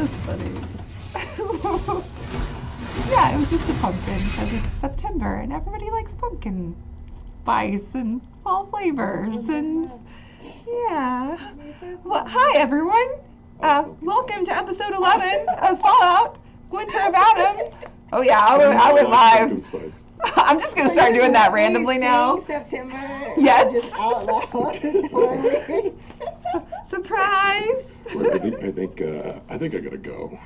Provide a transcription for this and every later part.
That's funny. Yeah, it was just a pumpkin because it's September and everybody likes pumpkin spice and fall flavors and yeah. Well, hi everyone. Welcome to episode 11 of Fallout: Winter of Adam. Oh yeah, I went live. I'm just gonna start doing that randomly now. September. Yes. Just out loud. Surprise. I think I gotta go.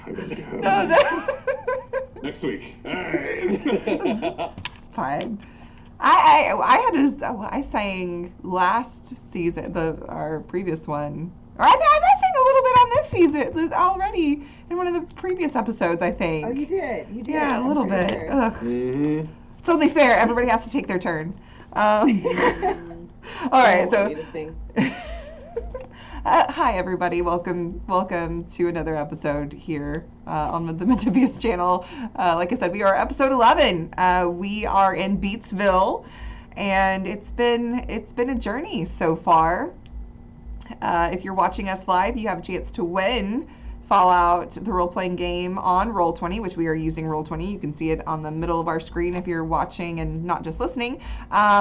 Next week. All right. It's fine. I sang last season, our previous one. Or I sang a little bit on this season already in one of the previous episodes, I think. Oh, you did. You did. Yeah, a little bit. Sure. Mm-hmm. It's only fair. Everybody has to take their turn. All right, so. Hi everybody, welcome to another episode here on the Modiphius channel. Like I said, we are episode 11. We are in Beatsville, and it's been a journey so far. If you're watching us live, you have a chance to win Fallout, the role-playing game on Roll20, which we are using Roll20. You can see it on the middle of our screen if you're watching and not just listening.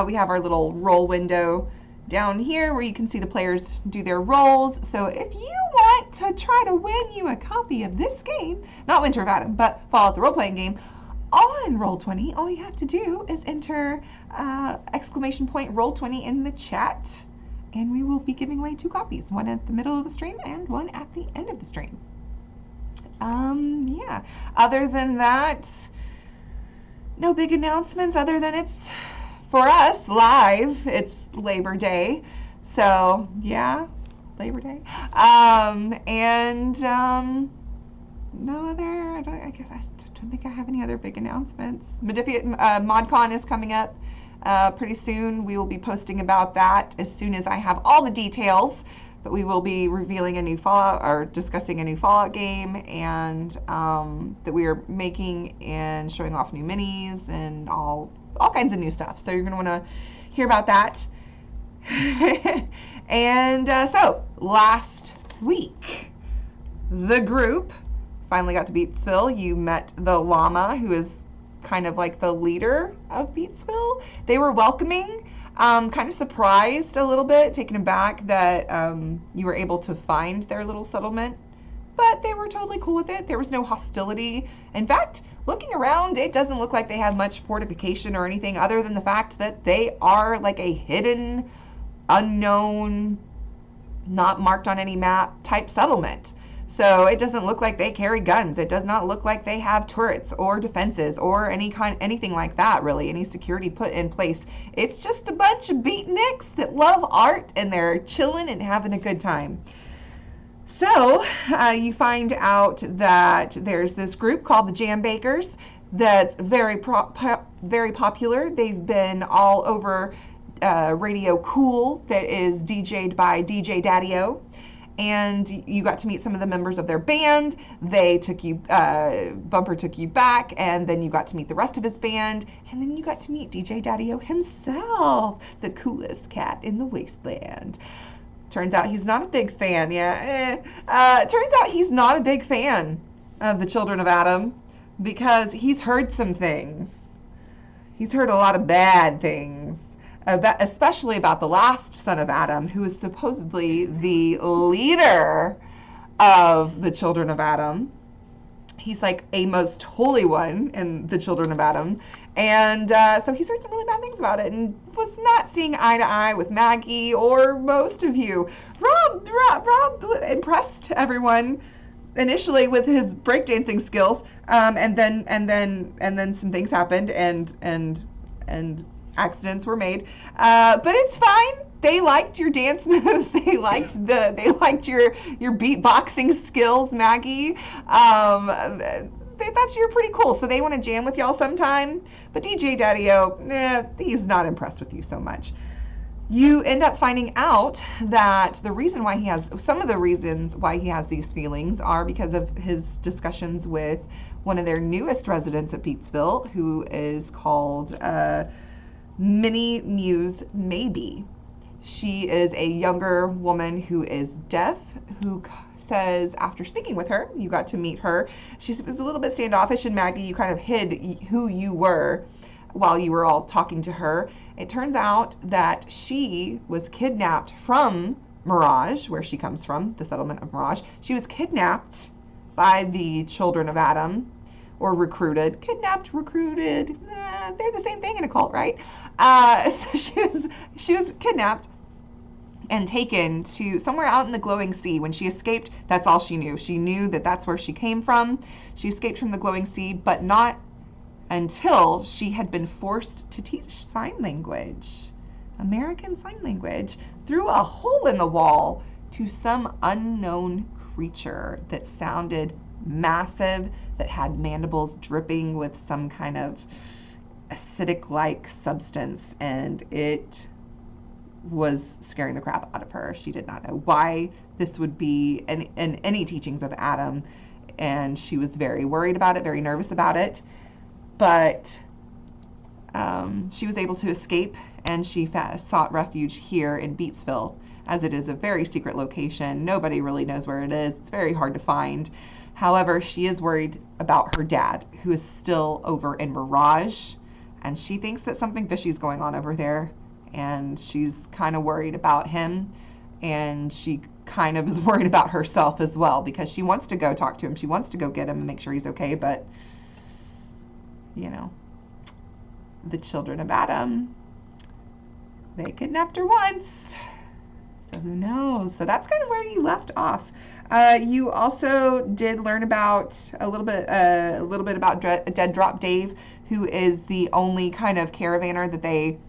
We have our little roll window down here where you can see the players do their rolls. So if you want to try to win you a copy of this game, not Winter of Adam, but Fallout the role-playing game on Roll20, all you have to do is enter !Roll20 in the chat, and we will be giving away 2 copies, one at the middle of the stream and one at the end of the stream. Yeah, other than that, no big announcements other than it's, for us, live, it's Labor Day. So, yeah, Labor Day. No other, I guess I don't think I have any other big announcements. Modiphius, ModCon is coming up pretty soon. We will be posting about that as soon as I have all the details. But we will be revealing a new Fallout, or discussing a new Fallout game, and that we are making and showing off new minis and all kinds of new stuff. So you're going to want to hear about that. And so last week, the group finally got to Beatsville. You met the llama, who is kind of like the leader of Beatsville. They were welcoming, kind of surprised a little bit, taken aback that you were able to find their little settlement. But they were totally cool with it. There was no hostility. In fact, looking around, it doesn't look like they have much fortification or anything other than the fact that they are like a hidden, unknown, not marked on any map type settlement. So it doesn't look like they carry guns. It does not look like they have turrets or defenses or anything like that, really, any security put in place. It's just a bunch of beatniks that love art, and they're chilling and having a good time. So you find out that there's this group called the Jam Bakers that's very popular. They've been all over Radio Cool, that is DJ'd by DJ Daddy-O. And you got to meet some of the members of their band. They took you, Bumper took you back, and then you got to meet the rest of his band, and then you got to meet DJ Daddy-O himself, the coolest cat in the wasteland. Turns out he's not a big fan, turns out he's not a big fan of the Children of Adam, because he's heard some things. He's heard a lot of bad things. Especially about the last son of Adam, who is supposedly the leader of the Children of Adam. He's like a most holy one in the Children of Adam. And so he's heard some really bad things about it and was not seeing eye to eye with Maggie or most of you. Rob impressed everyone initially with his breakdancing skills, and then some things happened and accidents were made, but it's fine. They liked your dance moves. They liked your beatboxing skills, Maggie. They thought you were pretty cool, so they want to jam with y'all sometime. But DJ Daddy-O, he's not impressed with you so much. You end up finding out that some of the reasons why he has these feelings are because of his discussions with one of their newest residents at Beatsville, who is called Minnie, Muse, Mabee. She is a younger woman who is deaf, who says after speaking with her, you got to meet her. She was a little bit standoffish, and Maggie, you kind of hid who you were while you were all talking to her. It turns out that she was kidnapped from Mirage, where she comes from, the settlement of Mirage. She was kidnapped by the children of Adam, or recruited. Kidnapped, recruited, they're the same thing in a cult, right? So she was kidnapped and taken to somewhere out in the glowing sea. When she escaped, that's all she knew. She knew that that's where she came from. She escaped from the glowing sea, but not until she had been forced to teach sign language, American Sign Language, through a hole in the wall to some unknown creature that sounded massive, that had mandibles dripping with some kind of acidic-like substance, and it was scaring the crap out of her. She did not know why this would be in any teachings of Adam, and she was very worried about it, very nervous about it. But she was able to escape, and she sought refuge here in Beatsville, as it is a very secret location. Nobody really knows where it is. It's very hard to find. However, she is worried about her dad, who is still over in Mirage, and she thinks that something fishy is going on over there, and she's kind of worried about him, and she kind of is worried about herself as well, because she wants to go talk to him. She wants to go get him and make sure he's okay, but, you know, the children of Adam, they kidnapped her once, so who knows? So that's kind of where you left off. You also did learn about a little bit about Dead Drop Dave, who is the only kind of caravaner that they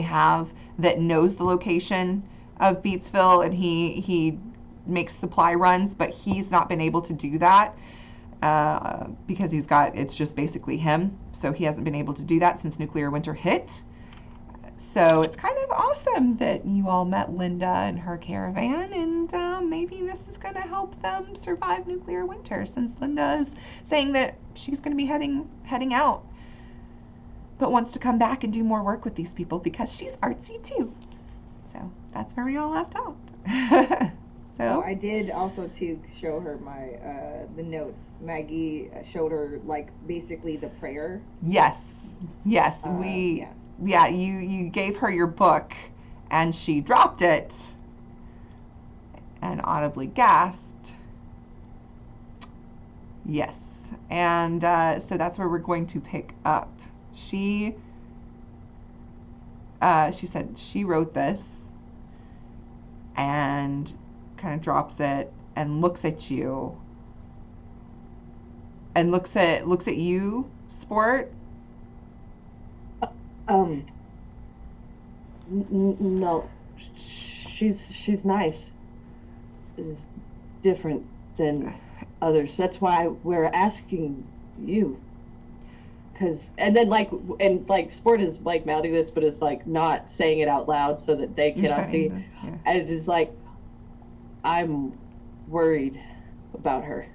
have that knows the location of Beatsville, and he makes supply runs, but he's not been able to do that because it's just basically him, so he hasn't been able to do that since nuclear winter hit. So it's kind of awesome that you all met Linda and her caravan, and maybe this is going to help them survive nuclear winter, since Linda is saying that she's going to be heading out, but wants to come back and do more work with these people because she's artsy too. So that's where we all left off. So I did also to show her my the notes. Maggie showed her like basically the prayer. Yes. You gave her your book, and she dropped it and audibly gasped. Yes. And so that's where we're going to pick up. She said she wrote this, and kind of drops it and looks at you, and looks at you, Sport. No, she's nice. Is different than others. That's why we're asking you. And then Sport is like mouthing this, but it's like not saying it out loud so that they cannot see. Yeah. And it's just like, I'm worried about her.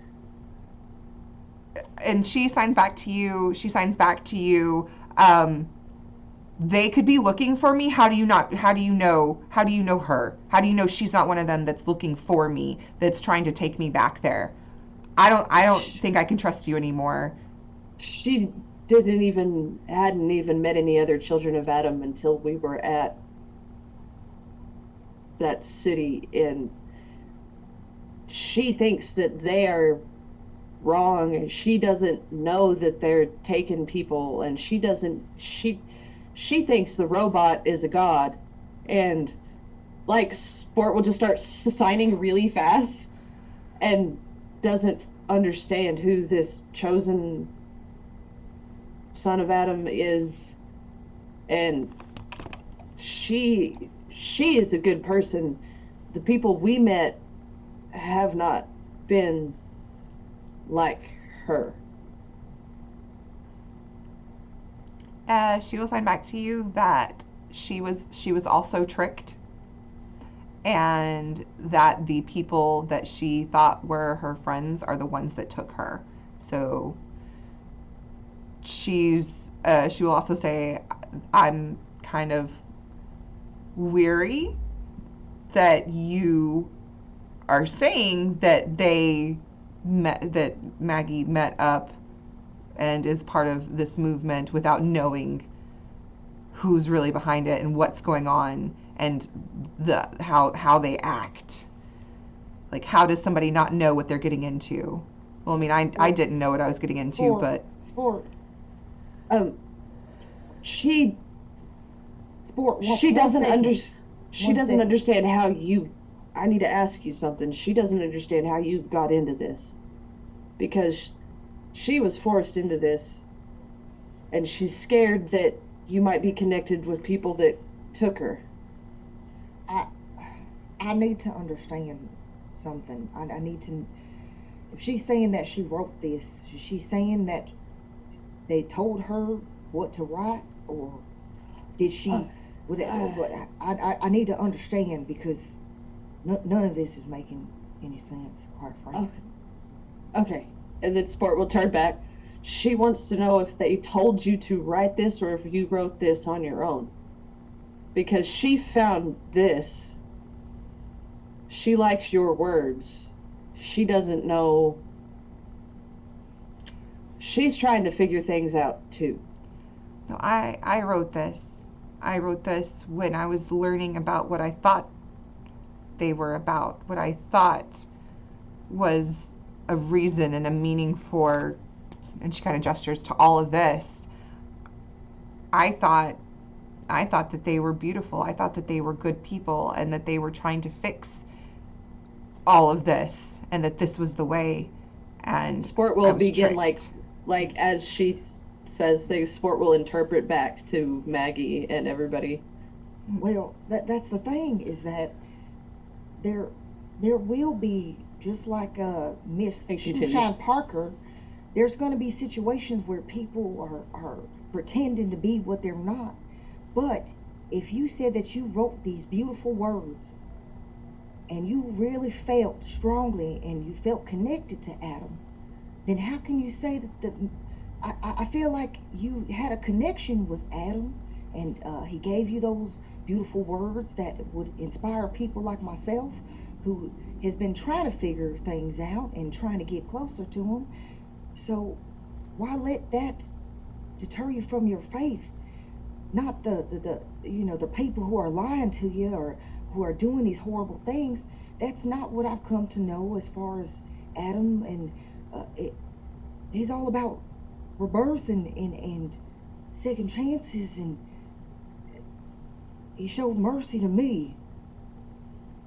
And she signs back to you. They could be looking for me. How do you know her? How do you know she's not one of them that's looking for me, that's trying to take me back there? I don't think I can trust you anymore. She hadn't even met any other children of Adam until we were at that city, and she thinks that they are wrong, and she doesn't know that they're taking people, and she thinks the robot is a god, and like Sport will just start signing really fast and doesn't understand who this chosen son of Adam is, and she is a good person. The people we met have not been like her. She will sign back to you that she was also tricked, and that the people that she thought were her friends are the ones that took her. So she will also say, I'm kind of weary that you are saying that that Maggie met up and is part of this movement without knowing who's really behind it and what's going on and how they act. Like, how does somebody not know what they're getting into? Well, I mean, I didn't know what I was getting into, but... Sport. She Sport. doesn't understand how you... I need to ask you something. She doesn't understand how you got into this. Because she was forced into this, and she's scared that you might be connected with people that took her. I need to understand something. I need to... If she's saying that she wrote this, is she saying that they told her what to write, or did she... I need to understand, because none of this is making any sense, quite frankly. Okay. And then Sport will turn back. She wants to know if they told you to write this or if you wrote this on your own. Because she found this. She likes your words. She doesn't know. She's trying to figure things out too. No, I wrote this. I wrote this when I was learning about what I thought they were about. What I thought was a reason and a meaning for, and she kind of gestures to all of this. I thought that they were beautiful. I thought that they were good people and that they were trying to fix all of this and that this was the way. And Sport will begin like as she says things, Sport will interpret back to Maggie and everybody. Well, that's the thing, is that there will be, just like Miss Shoeshine Parker, there's going to be situations where people are pretending to be what they're not. But if you said that you wrote these beautiful words and you really felt strongly and you felt connected to Adam, then how can you say that I feel like you had a connection with Adam, and he gave you those beautiful words that would inspire people like myself, who has been trying to figure things out and trying to get closer to him. So why let that deter you from your faith? Not the people who are lying to you or who are doing these horrible things. That's not what I've come to know as far as Adam, and he's all about rebirth and second chances, and he showed mercy to me,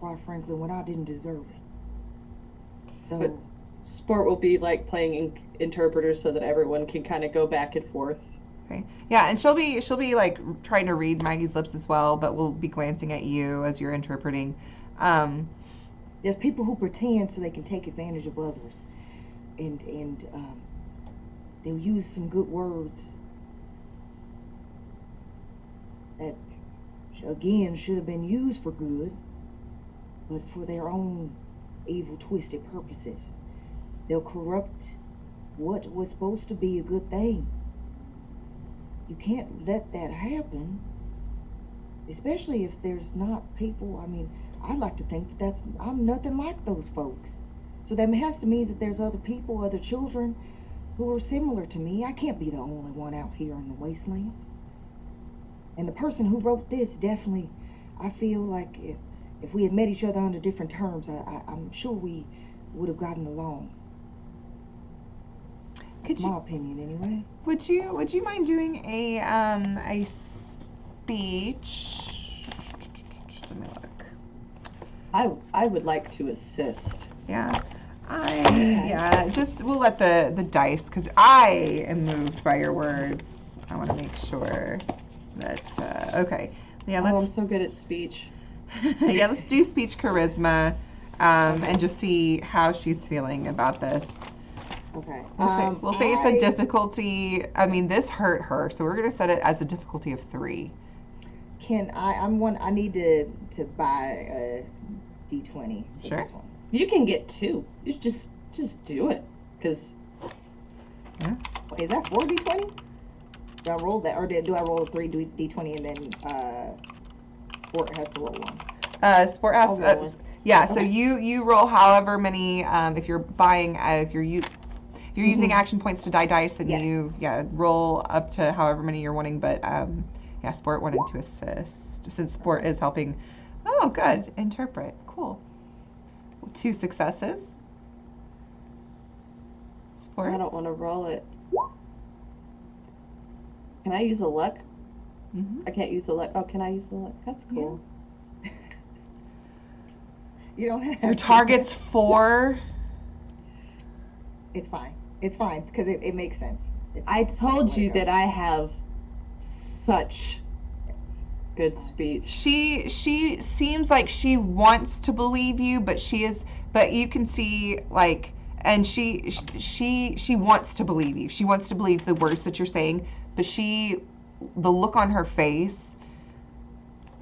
quite frankly, when I didn't deserve it. So but Sport will be like playing interpreter so that everyone can kind of go back and forth. Okay. Yeah, and she'll be like trying to read Maggie's lips as well, but we'll be glancing at you as you're interpreting. There's people who pretend so they can take advantage of others, and they'll use some good words that, again, should have been used for good, but for their own evil, twisted purposes. They'll corrupt what was supposed to be a good thing. You can't let that happen, especially if there's not people. I mean, I'd like to think that I'm nothing like those folks. So that has to mean that there's other people, other children who are similar to me. I can't be the only one out here in the wasteland. And the person who wrote this, definitely, I feel like if we had met each other under different terms, I'm sure we would have gotten along. That's my opinion, anyway. Would you mind doing a speech? Let me look. I would like to assist. Yeah. Just we'll let the dice, because I am moved by your words. I want to make sure that okay. Yeah, I'm so good at speech. Yeah, let's do speech charisma, and just see how she's feeling about this. Okay. We'll say it's a difficulty. I mean, this hurt her, so we're gonna set it as a difficulty of 3. I need to buy a D20 for Sure. this one. You can get 2. You just do it, because. Yeah. Wait, is that 4 D20? Do I roll that, or do I roll a 3 D20 and then Sport has to roll one. Sport has I'll roll one. yeah. So Okay. you roll however many. If you're buying, if you're using action points to die dice, then Yes. you roll up to however many you're wanting. But yeah, Sport wanted to assist since Sport is helping. Oh, good. Interpret. Cool. 2 successes. Sport. I don't want to roll it. Can I use a luck? Mm-hmm. I can't use the luck. Oh, can I use the luck? That's cool. You don't have Your to. target's 4. It's fine. It's fine because it makes sense. I told you that I. I have such good speech. She seems like she wants to believe you, but you can see like, and she wants to believe you. She wants to believe the words that you're saying, but the look on her face,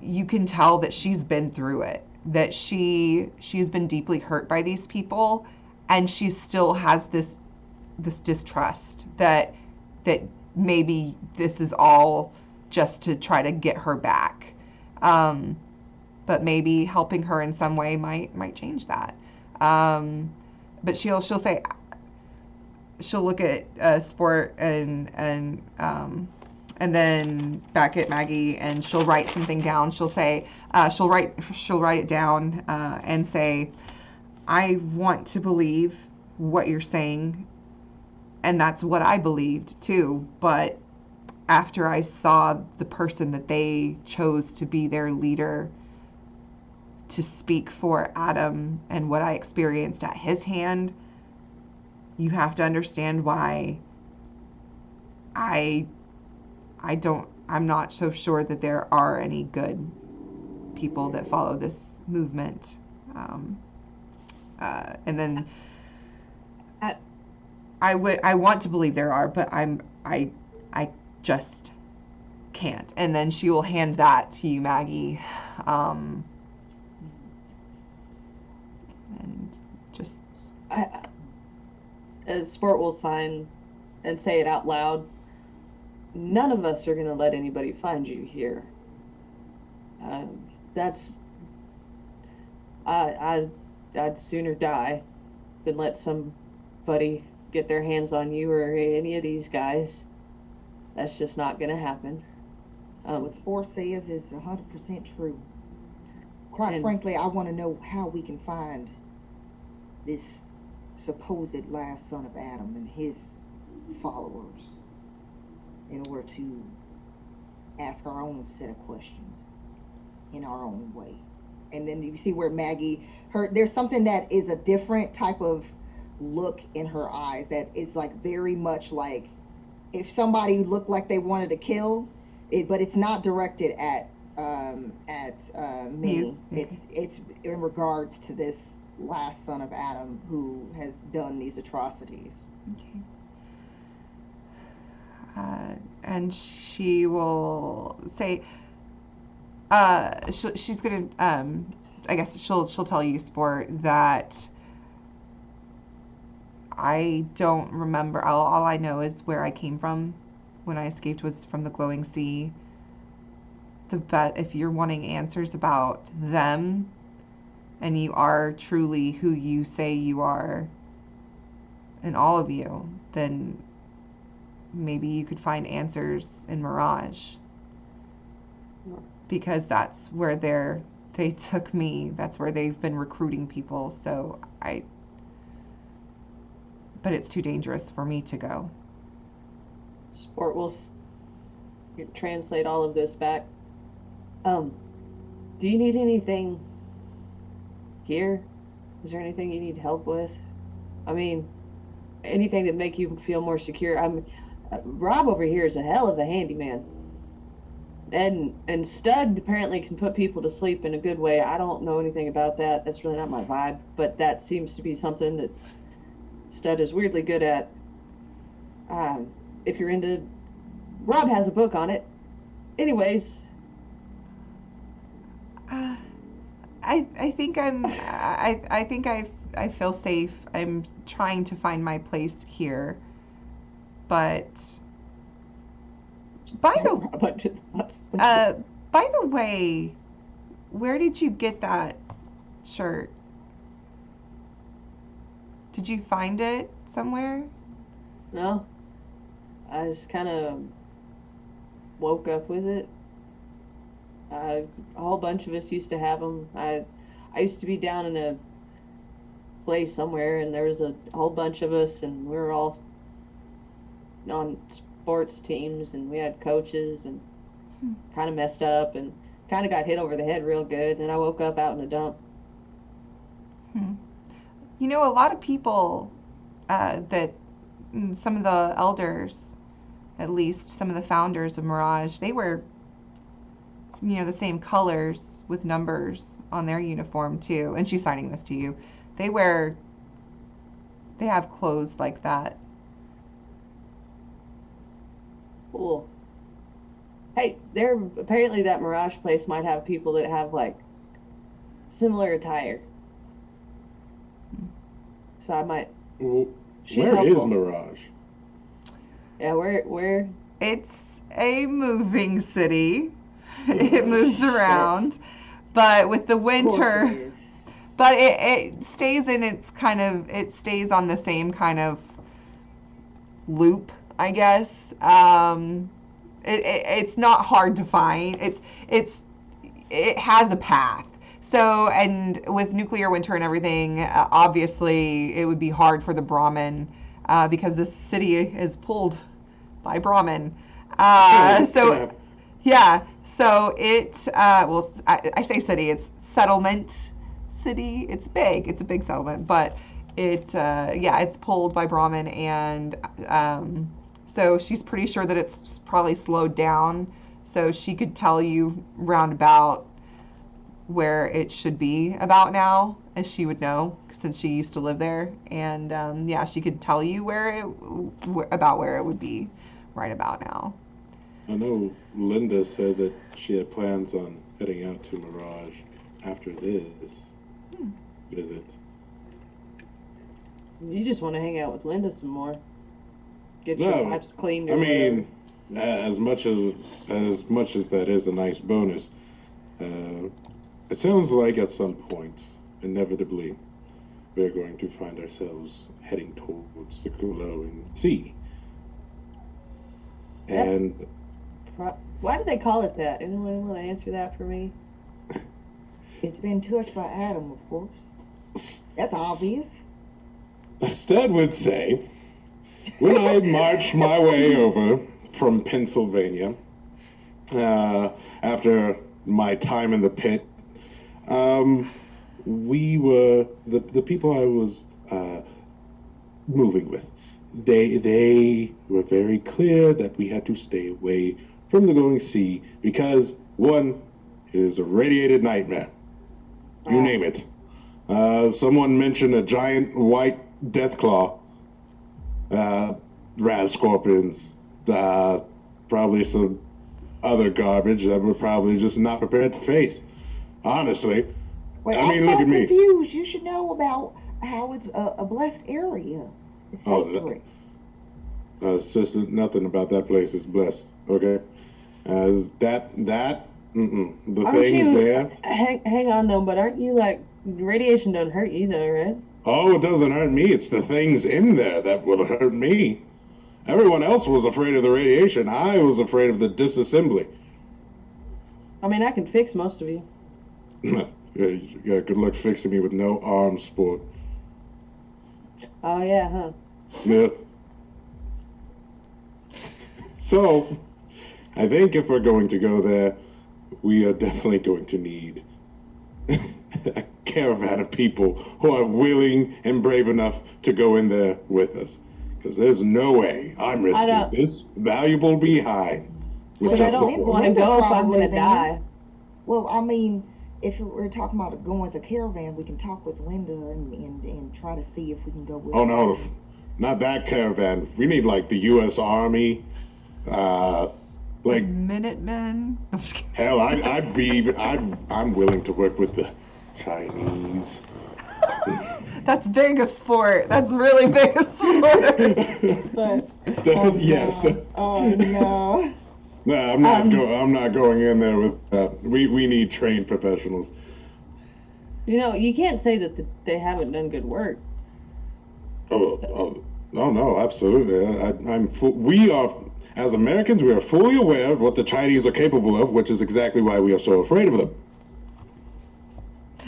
you can tell that she's been through it, that she's been deeply hurt by these people, and she still has this distrust that maybe this is all just to try to get her back. But maybe helping her in some way might change that. But she'll say, she'll look at Sport and then back at Maggie, and she'll write something down. She'll say, she'll write it down and say, I want to believe what you're saying, and that's what I believed too. But after I saw the person that they chose to be their leader, to speak for Adam and what I experienced at his hand, you have to understand why I'm not so sure that there are any good people that follow this movement. And then I want to believe there are, but I just can't. And then she will hand that to you, Maggie. And just Sport will sign and say it out loud. None of us are going to let anybody find you here. I'd sooner die than let somebody get their hands on you or any of these guys. That's just not going to happen. What Sport says is 100% true. Quite frankly, I want to know how we can find this supposed last son of Adam and his followers in order to ask our own set of questions in our own way. And then you see where Maggie, there's something that is a different type of look in her eyes that is like very much like if somebody looked like they wanted to kill it, but it's not directed at Minnie. Muse. It's in regards to this last son of Adam who has done these atrocities. Okay. And she will say, she's gonna, I guess she'll tell you, Sport, that I don't remember. All I know is where I came from when I escaped was from the glowing sea. If you're wanting answers about them, and you are truly who you say you are, and all of you, then maybe you could find answers in Mirage. Because that's where they took me. That's where they've been recruiting people. So but it's too dangerous for me to go. Sport will translate all of this back. Do you need anything here? Is there anything you need help with? I mean, anything that make you feel more secure? Rob over here is a hell of a handyman. And Stud apparently can put people to sleep in a good way. I don't know anything about that. That's really not my vibe. But that seems to be something that Stud is weirdly good at. If you're into... Rob has a book on it. Anyways. I think I feel safe. I'm trying to find my place here. But... By the way, where did you get that shirt? Did you find it somewhere? No. I just kind of woke up with it. A whole bunch of us used to have them. I used to be down in a place somewhere, and there was a whole bunch of us, and we were all on sports teams, and we had coaches, and kind of messed up, and kind of got hit over the head real good, and I woke up out in a dump. You know, a lot of people that some of the elders, at least some of the founders of Mirage, they wear, you know, the same colors with numbers on their uniform too. And she's signing this to you. They have clothes like that. Cool. Hey, apparently that Mirage place might have people that have like similar attire. So I might. Well, She's where helpful. is Mirage? Yeah, where? It's a moving city. It moves around, but with the Of course winter, it is. but it stays in its kind of, it stays on the same kind of loop, I guess. It's not hard to find. It has a path. So, and with nuclear winter and everything, obviously it would be hard for the Brahmin because this city is pulled by Brahmin. So, yeah. So I say city. It's settlement city. It's big. It's a big settlement, but it's pulled by Brahmin, and so she's pretty sure that it's probably slowed down. So she could tell you roundabout where it should be about now, as she would know since she used to live there, and she could tell you about where it would be right about now. I know Linda said that she had plans on heading out to Mirage after this visit. You just want to hang out with Linda some more. Get No, your pipes cleaned. I Or mean, as much as that is a nice bonus, it sounds like at some point, inevitably, we're going to find ourselves heading towards the glowing sea. And why do they call it that? Anyone want to answer that for me? It's been touched by Adam, of course. That's obvious. Stud would say, when I marched my way over from Pennsylvania, after my time in the pit, we were the people I was moving with. They were very clear that we had to stay away from the glowing sea because one, it is a radiated nightmare. You name it. Someone mentioned a giant white deathclaw, rat scorpions, probably some other garbage that we're probably just not prepared to face. Honestly. Wait, I mean, I'm look so at me. confused. You should know about how it's a blessed area. It's sacred. It's just nothing about that place is blessed. Okay, the things there. Hang on though, but aren't you like radiation don't hurt you though, right? Oh, it doesn't hurt me. It's the things in there that will hurt me. Everyone else was afraid of the radiation. I was afraid of the disassembly. I mean, I can fix most of you. Yeah, good luck fixing me with no arm sport. Oh yeah, huh? Yeah. So, I think if we're going to go there, we are definitely going to need a caravan of people who are willing and brave enough to go in there with us. Because there's no way I'm risking this valuable behind. With But I just the don't four. want to go if I'm Probably going to then. die. Well, I mean, if we're talking about going with a caravan, we can talk with Linda and try to see if we can go with Oh her. no, not that caravan. We need like the U.S. Army, like Minutemen. I'm just kidding. hell. I'm willing to work with the Chinese. That's big of sport. That's really big of sport. But, Yes. oh no. No, I'm not going in there with that. We need trained professionals. You can't say that they haven't done good work. No, absolutely. We are, as Americans, we are fully aware of what the Chinese are capable of, which is exactly why we are so afraid of them.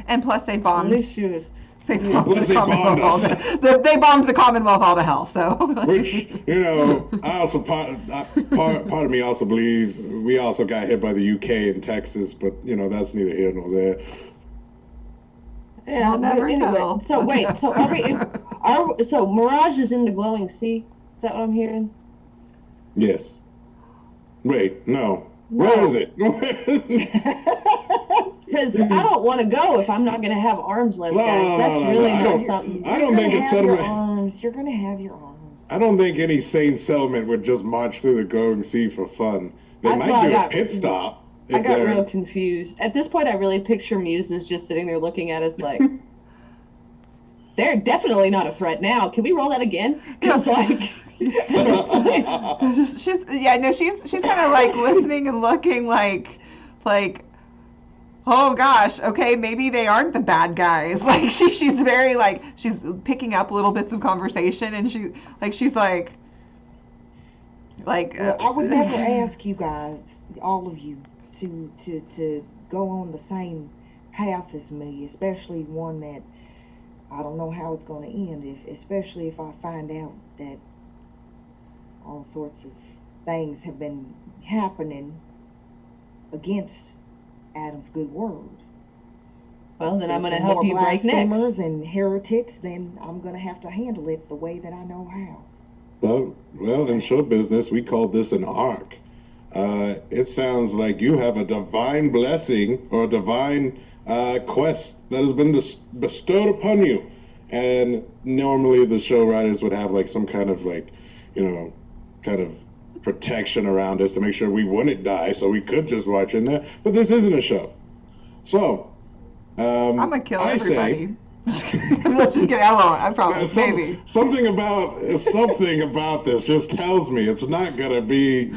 And plus, they bombed. At least you. They bombed the Commonwealth. They bombed the Commonwealth all to hell. So. Which I also part of me also believes we also got hit by the UK and Texas, but that's neither here nor there. Yeah, I'll never tell. So wait, so so Mirage is in the glowing sea? Is that what I'm hearing? Yes. Wait, no. Where is it? Because I don't want to go if I'm not going to have arms left, guys. That's really not something. I don't think a settlement. You're going to have your arms. I don't think any sane settlement would just march through the glowing sea for fun. They might do a pit stop. I got real confused. At this point, I really picture Muse as just sitting there looking at us like, they're definitely not a threat now. Can we roll that again? Because she's kind of like listening and looking like, oh gosh, okay, maybe they aren't the bad guys. Like she's very like she's picking up little bits of conversation, and she's like. Well, I would never ask you guys, all of you, to go on the same path as me, especially one that I don't know how it's going to end, especially if I find out that all sorts of things have been happening against Adam's good word. Well, then I'm going to help you break necks. Blasphemers and heretics, then I'm going to have to handle it the way that I know how. Well, in show business, we call this an arc. It sounds like you have a divine blessing or a divine quest that has been bestowed upon you. And normally the show writers would have like some kind of kind of protection around us to make sure we wouldn't die, so we could just watch in there. But this isn't a show. So, I'm going to kill everybody. Just kidding. I won't. I promise. Maybe something about this just tells me it's not gonna be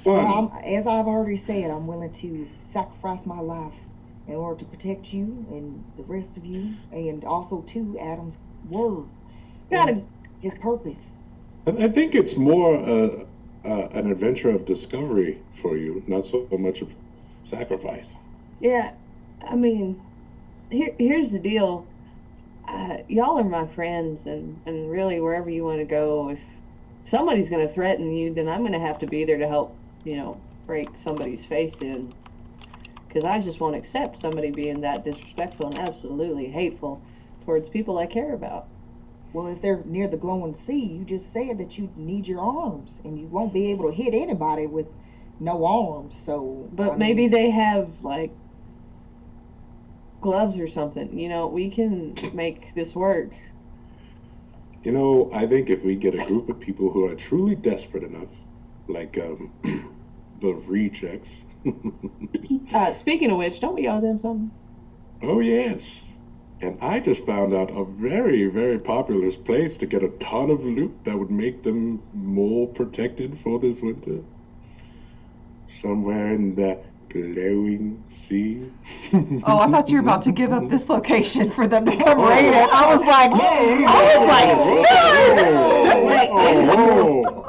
fun. Well, as I've already said, I'm willing to sacrifice my life in order to protect you and the rest of you, and also to Adam's word and his purpose. I think it's more an adventure of discovery for you, not so much of sacrifice. Yeah, I mean, here's the deal. Y'all are my friends, and really wherever you want to go, if somebody's going to threaten you, then I'm going to have to be there to help, break somebody's face in. Because I just won't accept somebody being that disrespectful and absolutely hateful towards people I care about. Well, if they're near the glowing sea, you just said that you need your arms, and you won't be able to hit anybody with no arms, so... But maybe they have, gloves or something. We can make this work. I think if we get a group of people who are truly desperate enough, like the rejects. Speaking of which, don't we owe them something? Oh yes. And I just found out a very, very popular place to get a ton of loot that would make them more protected for this winter. Somewhere in that glowing sea. Oh, I thought you were about to give up this location for them to come raid it. I was like,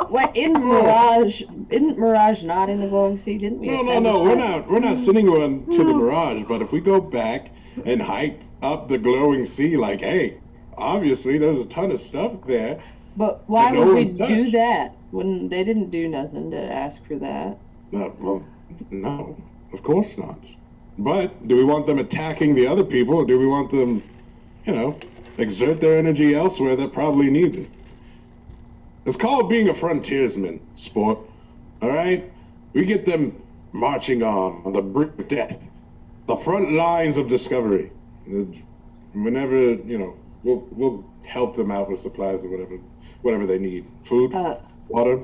Wait, isn't Mirage not in the glowing sea? Didn't we? No, we're not sending one to the Mirage, but if we go back and hype up the glowing sea, like, hey, obviously there's a ton of stuff there. But why would we do that when they didn't do nothing to ask for that? No, of course not. But do we want them attacking the other people, or do we want them, exert their energy elsewhere that probably needs it? It's called being a frontiersman, sport. All right? We get them marching on the brink of death, the front lines of discovery. Whenever, we'll help them out with supplies or whatever they need. Food, water,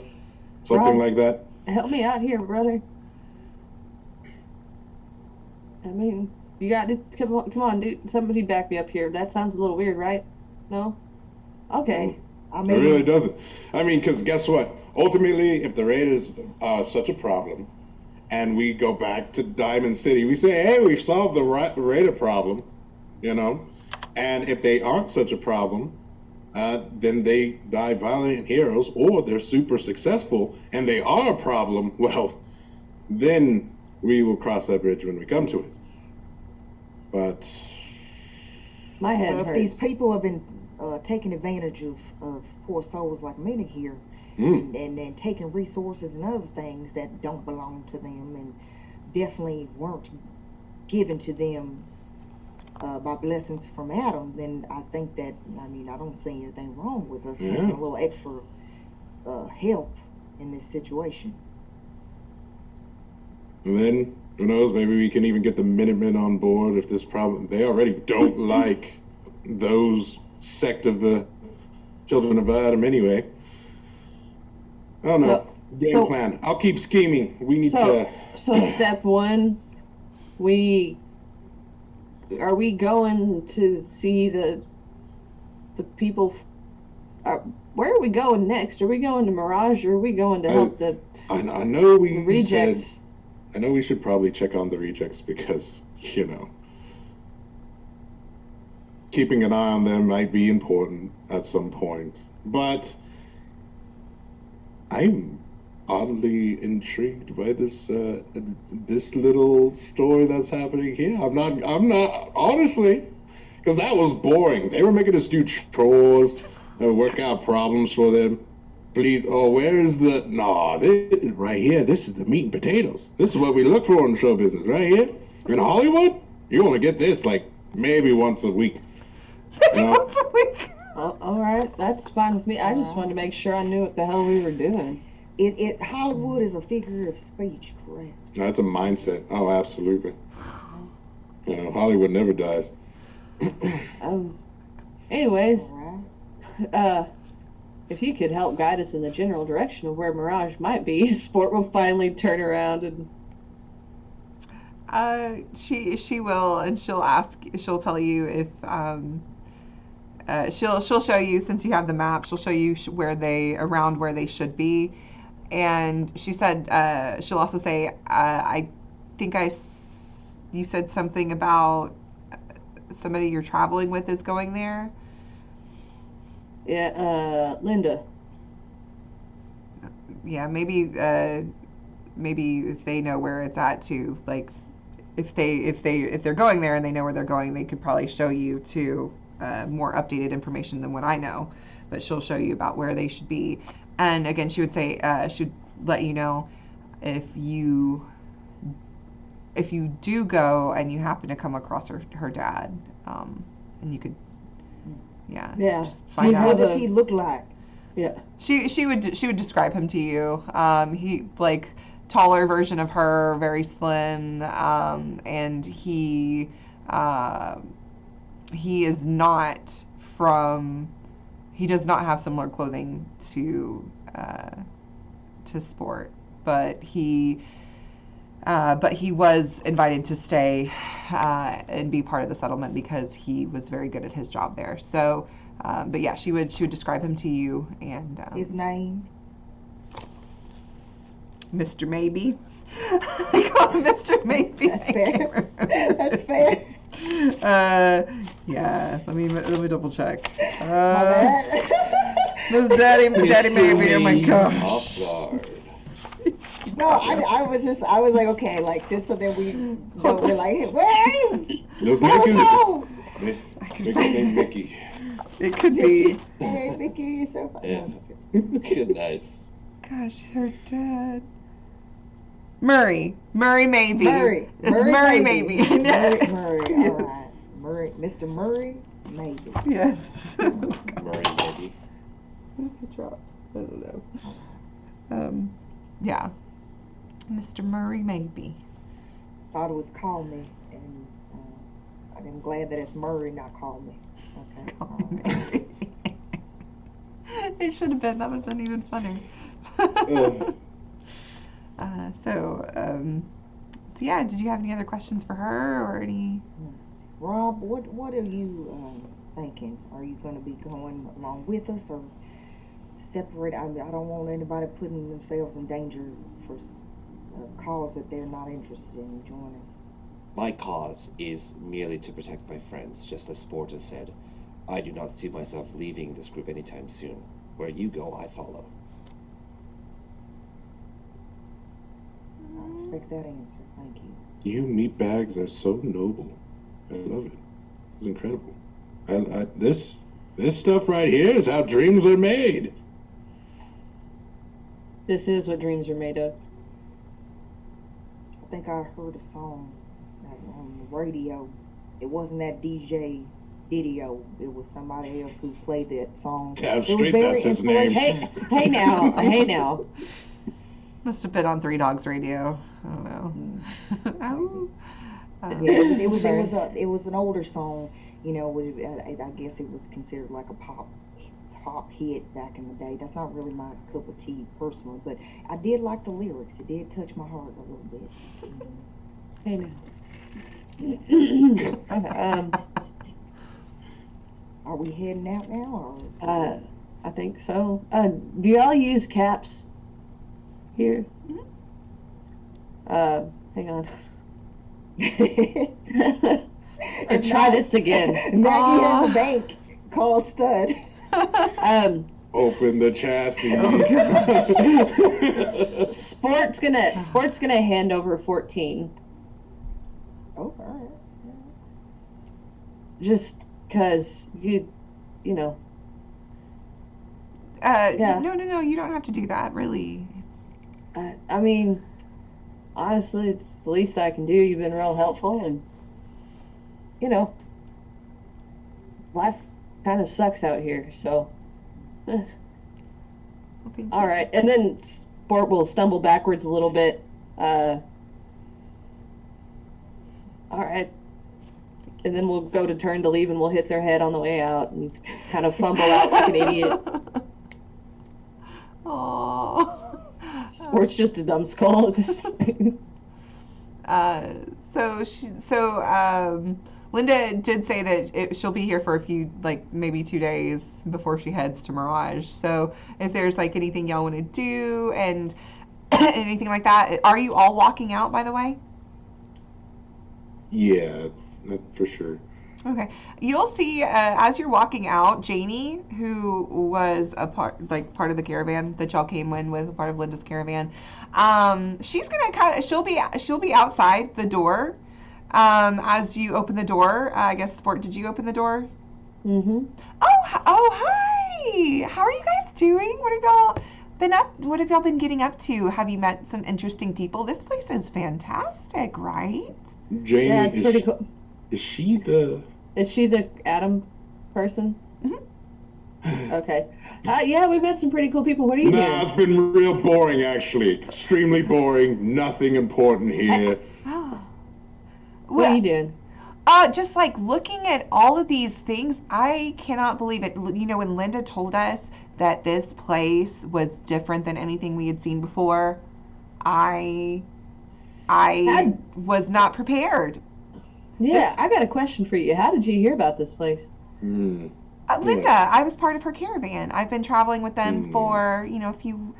something like that. Help me out here, brother. I mean, you got to come on, dude. Somebody back me up here. That sounds a little weird, right? No? Okay. It really doesn't. I mean, because guess what? Ultimately, if the raid is such a problem, and we go back to Diamond City. We say, hey, we've solved the Raider problem, you know? And if they aren't such a problem, then they die valiant heroes, or they're super successful and they are a problem, well, then we will cross that bridge when we come to it. But My head if hurts. these people have been taking advantage of poor souls like Minnie here, mm, and taking resources and other things that don't belong to them and definitely weren't given to them by blessings from Adam, then I think that, I mean, I don't see anything wrong with us having a little extra help in this situation. and then, who knows, maybe we can even get the Minutemen on board if this problem, they already don't like those sect of the Children of Adam anyway. I don't know. Game plan. I'll keep scheming. We need to... So step one, are we going to see the people? Where are we going next? Are we going to Mirage, or are we going to help the I know we rejects? said, I know we should probably check on the rejects because, you know, keeping an eye on them might be important at some point. But I'm oddly intrigued by this little story that's happening here. I'm not honestly, because that was boring. They were making us do chores and work out problems for them. Please, where is the... No, this right here, this is the meat and potatoes. This is what we look for in show business, right here. In Hollywood, you only get this, like, maybe once a week. You know? Once a week. All right, that's fine with me. I just wanted to make sure I knew what the hell we were doing. Hollywood is a figure of speech, correct? That's a mindset. Oh, absolutely. You know, Hollywood never dies. Anyways, All right. if you could help guide us in the general direction of where Mirage might be, Sport will finally turn around and... She will, and she'll tell you if she'll show you, since you have the map, she'll show you where they should be. And she said she'll also say, I think you said something about somebody you're traveling with is going there. Yeah, Linda. Yeah, maybe if they know where it's at too, like if they're going there and they know where they're going, they could probably show you to more updated information than what I know. But she'll show you about where they should be. And again, she would say should let you know if you do go and you happen to come across her dad, and you could just find out. What does he look like? Yeah. She would describe him to you. He like taller version of her, very slim, and he is not from. He does not have similar clothing to Sport, but he was invited to stay and be part of the settlement because he was very good at his job there. So, but yeah, she would describe him to you, and His name? Mr. Mabee. I call him Mr. Mabee. That's fair. That's fair. Yeah. Let me double check. My bad. Miss Daddy Mabee. Oh my gosh. No, I was like, okay, like, just so that we know, we're like, where is he? Those No. Mickey named Mickey. It could be. Hey, Vicky, you're so funny. Yeah. Nice. Gosh, her dad. Murray Mabee. Murray. It's Murray Mabee. Murray. Yes. All right. Murray. Mr. Murray Mabee. Yes. Murray Mabee. What if I drop? I don't know. Yeah. Mr. Murray Mabee. Thought it was Call Me, and I'm glad that it's Murray, not Call Me. Okay. Call me Mabee. It should have been. That would have been even funnier. So yeah, did you have any other questions for her or any? Rob, what are you thinking? Are you going to be going along with us or separate? I don't want anybody putting themselves in danger for a cause that they're not interested in joining. My cause is merely to protect my friends, just as Sport has said. I do not see myself leaving this group anytime soon. Where you go, I follow. I respect that answer. Thank you. You meatbags are so noble. I love it. It's incredible. This stuff right here is how dreams are made. This is what dreams are made of. I think I heard a song on the radio. It wasn't that DJ Daddy-O. It was somebody else who played that song. Damn It was straight, very that's his name. Hey now. Must have been on Three Dogs Radio. I don't know. Yeah, it was an older song. You know, I guess it was considered like a pop hit back in the day. That's not really my cup of tea personally, but I did like the lyrics. It did touch my heart a little bit. Hey now. Okay, Are we heading out now, or? I think so. Do y'all use caps here? Hang on. And try this again. Maggie has a bank called Stud. Open the chassis. Sport's gonna hand over 14. Oh, all right. Just cause you know. Yeah. No, you don't have to do that, really. I mean, honestly, it's the least I can do. You've been real helpful, and you know, life kind of sucks out here, so. Well, thank you. All right, and then Sport will stumble backwards a little bit. All right, and then we'll go to turn to leave, and we'll hit their head on the way out, and kind of fumble out like an idiot. Aww. Sport's just a dumb skull at this point. Linda did say that she'll be here for a few, like maybe 2 days before she heads to Mirage. So if there's like anything y'all want to do and anything like that, are you all walking out, by the way? Yeah, for sure. Okay. You'll see as you're walking out, Janie, who was a part of the caravan that y'all came in with, part of Linda's caravan. She's gonna she'll be outside the door. As you open the door, I guess Sport, did you open the door? Mm-hmm. Oh, hi! How are you guys doing? What have y'all been getting up to? Have you met some interesting people? This place is fantastic, right? Janie, Yeah, it's pretty cool. Is she the Adam person? Mm-hmm. Okay. Yeah, we've met some pretty cool people. What are you doing? It's been real boring, actually. Extremely boring. Nothing important here. Oh. What are you doing? Just like looking at all of these things, I cannot believe it. You know, when Linda told us that this place was different than anything we had seen before, I was not prepared. Yeah, I got a question for you. How did you hear about this place? Linda, I was part of her caravan. I've been traveling with them for, a few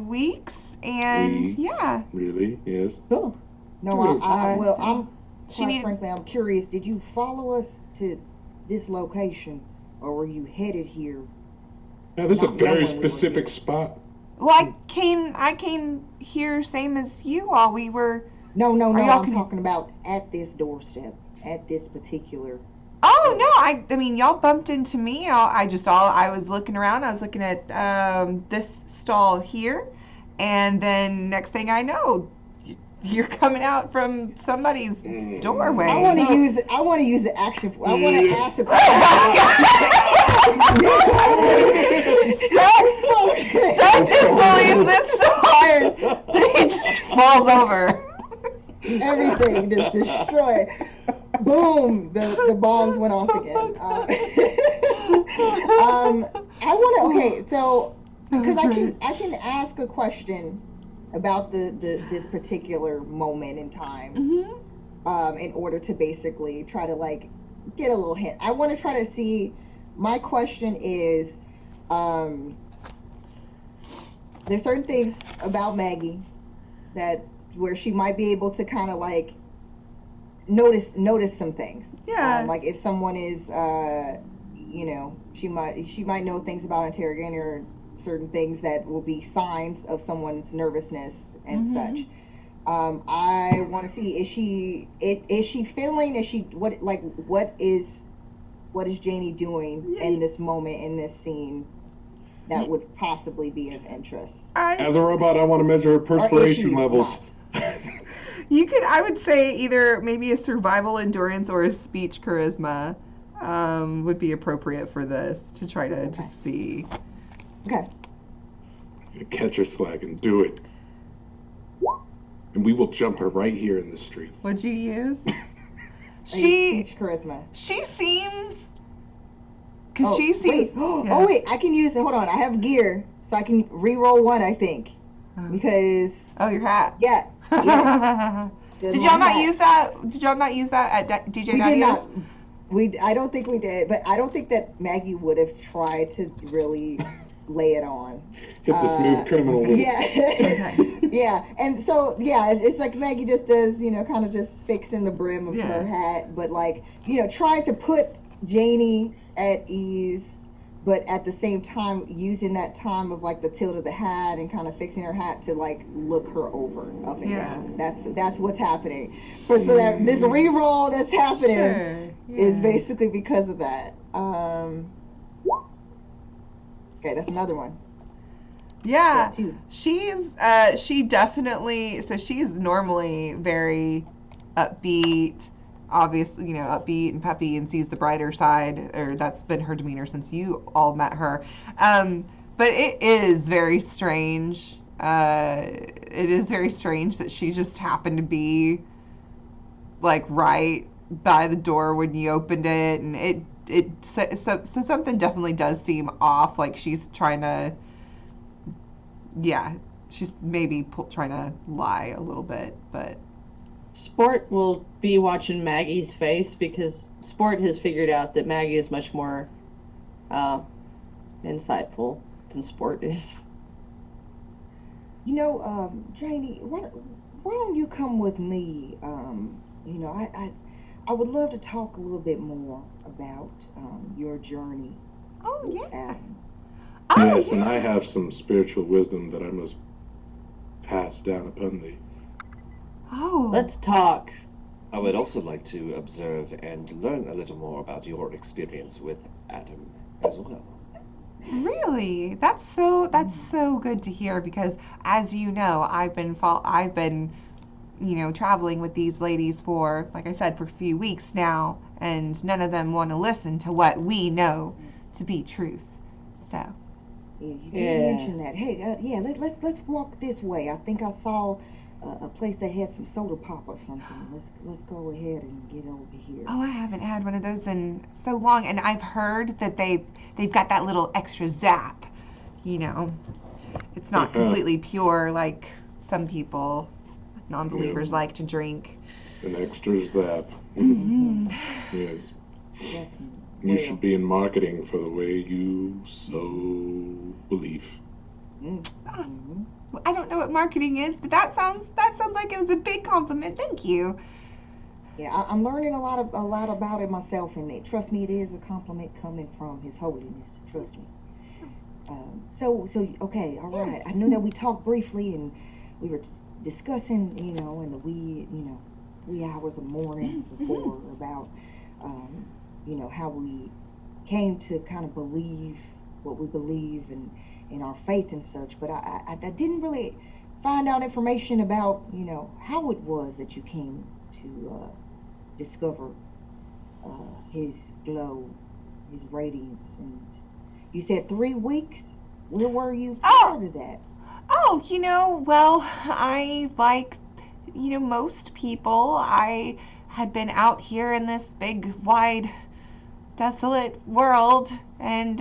weeks, and yeah. Really? Yes. Cool. No, frankly, I'm curious. Did you follow us to this location, or were you headed here? Yeah, this is a very specific spot. Well, I came here same as you all. We were. No. I'm talking about at this doorstep, at this particular. Oh no! I mean, y'all bumped into me. I was looking around. I was looking at this stall here, and then next thing I know, you're coming out from somebody's doorway. I want to use the action. I want to ask the question. Stud disbelieves it so hard that he just falls over. Everything just destroyed. Boom! The bombs went off again. I want to. Okay, so because I can ask a question about this particular moment in time, in order to basically try to like get a little hint. I want to try to see. My question is, there's certain things about Maggie that where she might be able to kind of like notice some things. Yeah. Like if someone is, you know, she might know things about interrogating or certain things that will be signs of someone's nervousness and such. I want to see, is she feeling, what is Janie doing in this moment, in this scene, that would possibly be of interest? As a robot, I want to measure her perspiration levels. I would say either maybe a survival endurance or a speech charisma would be appropriate for this, to try to just see. Okay. Catch her slacking. Do it. And we will jump her right here in the street. What'd you use? Speech charisma. She seems... Wait. Oh, wait. I can use it. Hold on. I have gear, so I can re-roll one, I think. Because... Oh, your hat. Yeah. Yes. Did y'all not use that? Did y'all not use that at DJ Daddy-O's? We did not. I don't think we did, but I don't think that Maggie would have tried to really lay it on. Hit the smooth criminal with it. Yeah. And so, it's like Maggie just does, kind of just fixing the brim of her hat, but like, trying to put Janie at ease, but at the same time using that time of like the tilt of the hat and kind of fixing her hat to like look her over up and down. That's what's happening. So that this re-roll that's happening is basically because of that. Okay, that's another one. Yeah, that's two. She definitely, so she's normally very upbeat, obviously, upbeat and peppy, and sees the brighter side, or that's been her demeanor since you all met her. But it is very strange. It is very strange that she just happened to be like right by the door when you opened it, and so something definitely does seem off. Like she's trying to, she's maybe trying to lie a little bit, but. Sport will be watching Maggie's face, because Sport has figured out that Maggie is much more insightful than Sport is. Janie, why don't you come with me? I would love to talk a little bit more about your journey. Oh, yeah. Yes, and I have some spiritual wisdom that I must pass down upon thee. Oh. Let's talk. I would also like to observe and learn a little more about your experience with Adam as well. Really? That's so good to hear, because as you know, I've been traveling with these ladies for, like I said, for a few weeks now, and none of them want to listen to what we know to be truth. So. Yeah, you did mention that. Hey, let's walk this way. I think I saw a place that had some soda pop or something. Let's go ahead and get over here. Oh, I haven't had one of those in so long, and I've heard that they've got that little extra zap. It's not completely pure like some people, non-believers, like to drink. An extra zap. Mm-hmm. Yes. Definitely. You should be in marketing for the way you sow belief. Mm-hmm. I don't know what marketing is, but that sounds like it was a big compliment. Thank you. Yeah, I'm learning a lot about it myself, and trust me, it is a compliment coming from His Holiness. Trust me. So okay, all right. I know that we talked briefly, and we were discussing, in the wee hours of morning before about, how we came to kind of believe what we believe and in our faith and such, but I didn't really find out information about, how it was that you came to discover his glow, his radiance. And you said 3 weeks? Where were you prior to that? Oh, well, I, like, most people, I had been out here in this big, wide, desolate world, and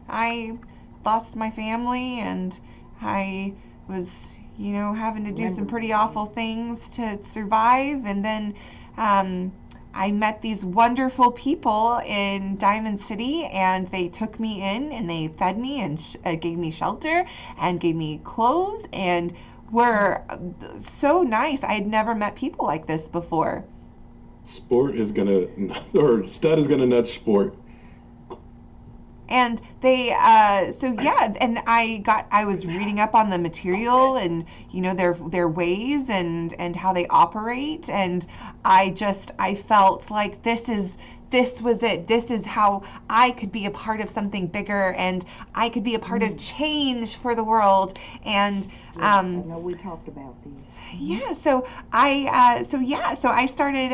I lost my family, and I was, having to do some pretty awful things to survive, and then I met these wonderful people in Diamond City, and they took me in, and they fed me and gave me shelter and gave me clothes, and were so nice. I had never met people like this before. Stud is gonna nudge Sport. And they, so yeah, and I was reading up on the material and, you know, their ways and how they operate. And I felt like this was it. This is how I could be a part of something bigger, and I could be a part of change for the world. And, I know we talked about these. yeah, so I started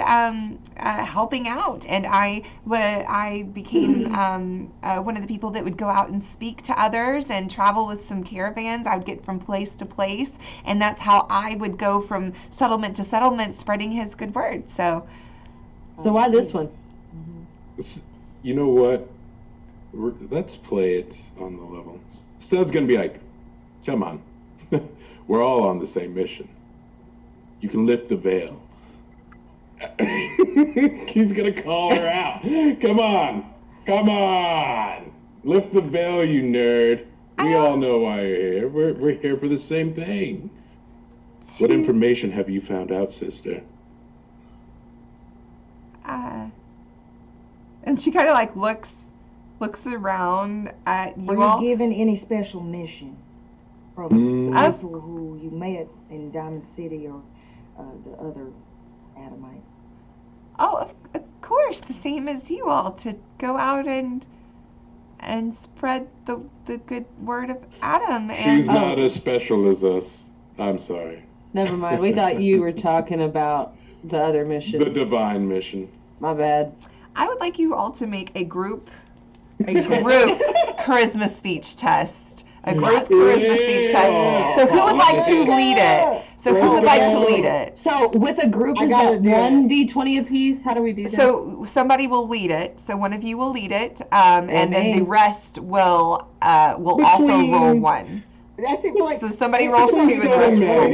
helping out, and I became one of the people that would go out and speak to others and travel with some caravans. I would get from place to place, and that's how I would go from settlement to settlement, spreading His good word. So why this one? You know what? Let's play it on the level. Stud's gonna be like, come on. We're all on the same mission. You can lift the veil. He's gonna call her out. Come on. Lift the veil, you nerd. We all know why you're here. We're here for the same thing. What information have you found out, sister? And she kind of like looks around at you Were all. you given any special mission from the people who you met in Diamond City or the other Adamites? Oh, of course, the same as you all, to go out and spread the good word of Adam. She's not as special as us. I'm sorry. Never mind. We thought you were talking about the other mission. The divine mission. My bad. I would like you all to make a group charisma speech test. A group charisma speech test. So who would like to lead it? So with a group, is that 1d20 apiece? How do we do this? So somebody will lead it. So one of you will lead it, and then the rest will also roll one. I think so somebody rolls 2 and the rest roll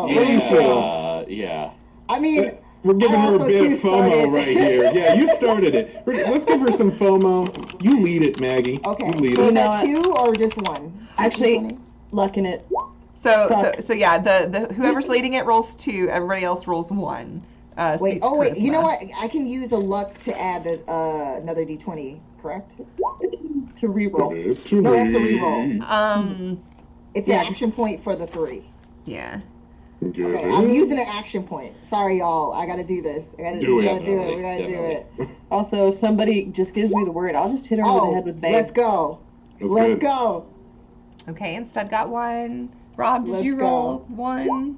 1. Yeah. I mean, we're giving her a bit of FOMO right here. Yeah, you started it. Let's give her some FOMO. You lead it, Maggie. Okay. You lead so it. is that 2 or just 1? Actually, lucking it. So yeah, the whoever's leading it rolls 2. Everybody else rolls 1. Wait. You know what? I can use a luck to add another d20. Correct? To reroll. No, that's a reroll. It's Yeah. an action point for the 3. Yeah. Okay, I'm using an action point. Sorry, y'all. I gotta do this. We gotta do it. Also, if somebody just gives me the word, I'll just hit her over the head with bang. Let's go. Let's go. Okay, and Stud got 1. Rob, did you roll 1?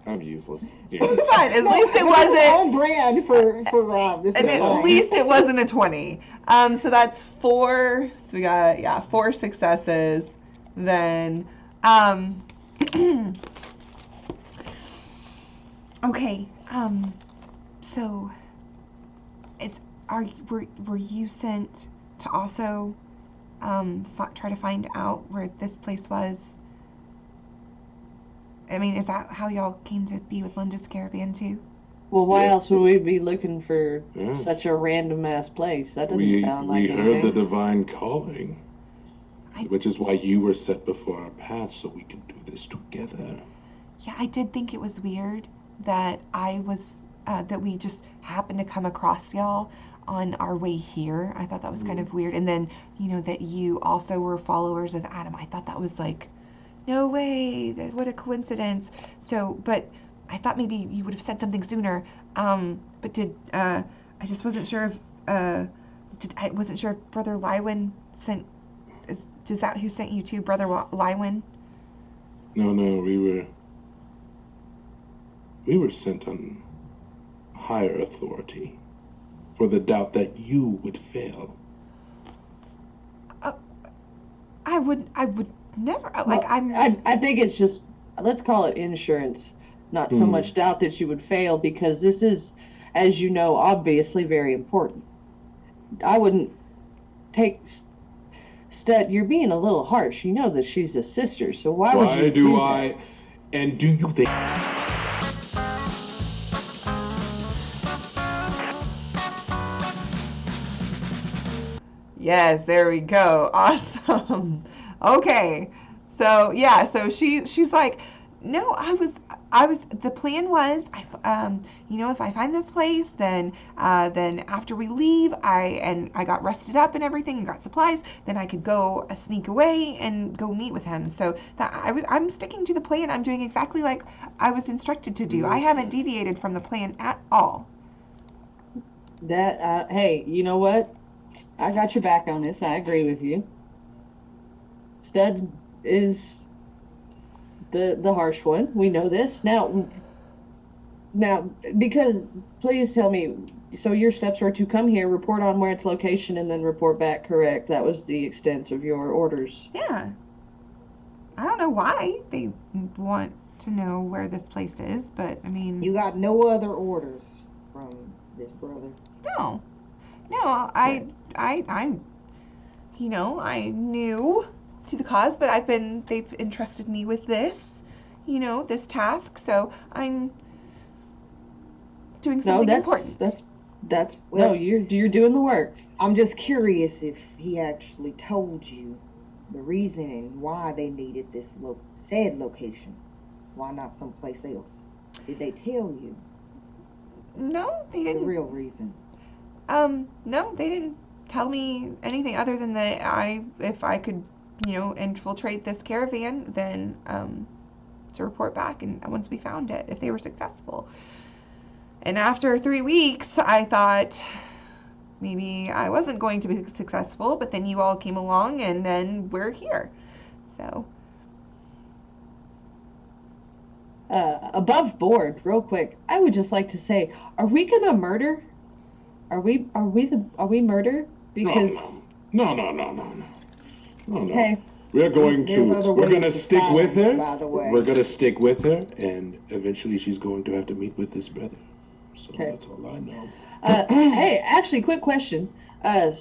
I'm useless. It's fine. At least it wasn't on brand for Rob. This and is at fine. least it wasn't a 20. So that's 4. So we got 4 successes. Then okay. So were you sent to also try to find out where this place was? I mean, is that how y'all came to be with Linda's Caravan too? Well, why else would we be looking for such a random ass place? That doesn't sound like anything. We heard the divine calling, which is why you were set before our path, so we could do this together. Yeah, I did think it was weird that that we just happened to come across y'all on our way here. I thought that was kind of weird. And then, that you also were followers of Adam. I thought that was like, no way, what a coincidence. So, but I thought maybe you would have said something sooner. But I just wasn't sure if, I wasn't sure if Brother Lywin is that who sent you to, Brother Lywin? No, we were sent on higher authority for the doubt that you would fail. I would never, I think it's just, let's call it insurance, not so much doubt that you would fail, because this is, as you know, obviously very important. I wouldn't take, Stud, you're being a little harsh. You know that she's a sister, so why would you do that? And do you think... Yes, there we go. Awesome. Okay. So yeah, so she's like, no, the plan was, if I find this place, then after we leave, I got rested up and everything and got supplies, then I could go sneak away and go meet with him. So that I'm sticking to the plan. I'm doing exactly like I was instructed to do. I haven't deviated from the plan at all. That, hey, you know what? I got your back on this. I agree with you. Stud is the harsh one. We know this. Now, because, please tell me, so your steps were to come here, report on where its location, and then report back, correct? That was the extent of your orders. Yeah. I don't know why they want to know where this place is, but, I mean... You got no other orders from this brother? No. No, I'm new to the cause, but they've entrusted me with this, this task, so I'm doing something important. No, you're doing the work. I'm just curious if he actually told you the reasoning why they needed this said location. Why not someplace else? Did they tell you? No, they didn't. The real reason? No, they didn't tell me anything other than that if I could, infiltrate this caravan, then, to report back, and once we found it, if they were successful. And after 3 weeks, I thought maybe I wasn't going to be successful, but then you all came along, and then we're here. So. Above board, real quick, I would just like to say, are we gonna murder? Are we murder? Because No. Okay. We're going to stick with her. By the way. We're going to stick with her, and eventually she's going to have to meet with this brother. So that's all I know. Hey, actually, quick question. Where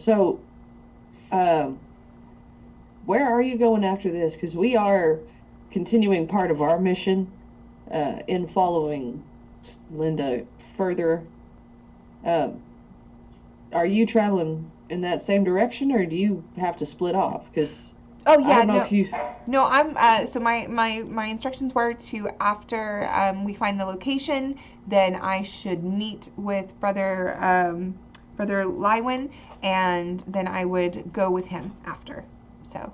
are you going after this? Because we are continuing part of our mission in following Linda further. Are you traveling in that same direction, or do you have to split off? Because oh yeah, I don't know if you... No, I'm so my instructions were to, after we find the location, then I should meet with brother Lywin, and then I would go with him after. So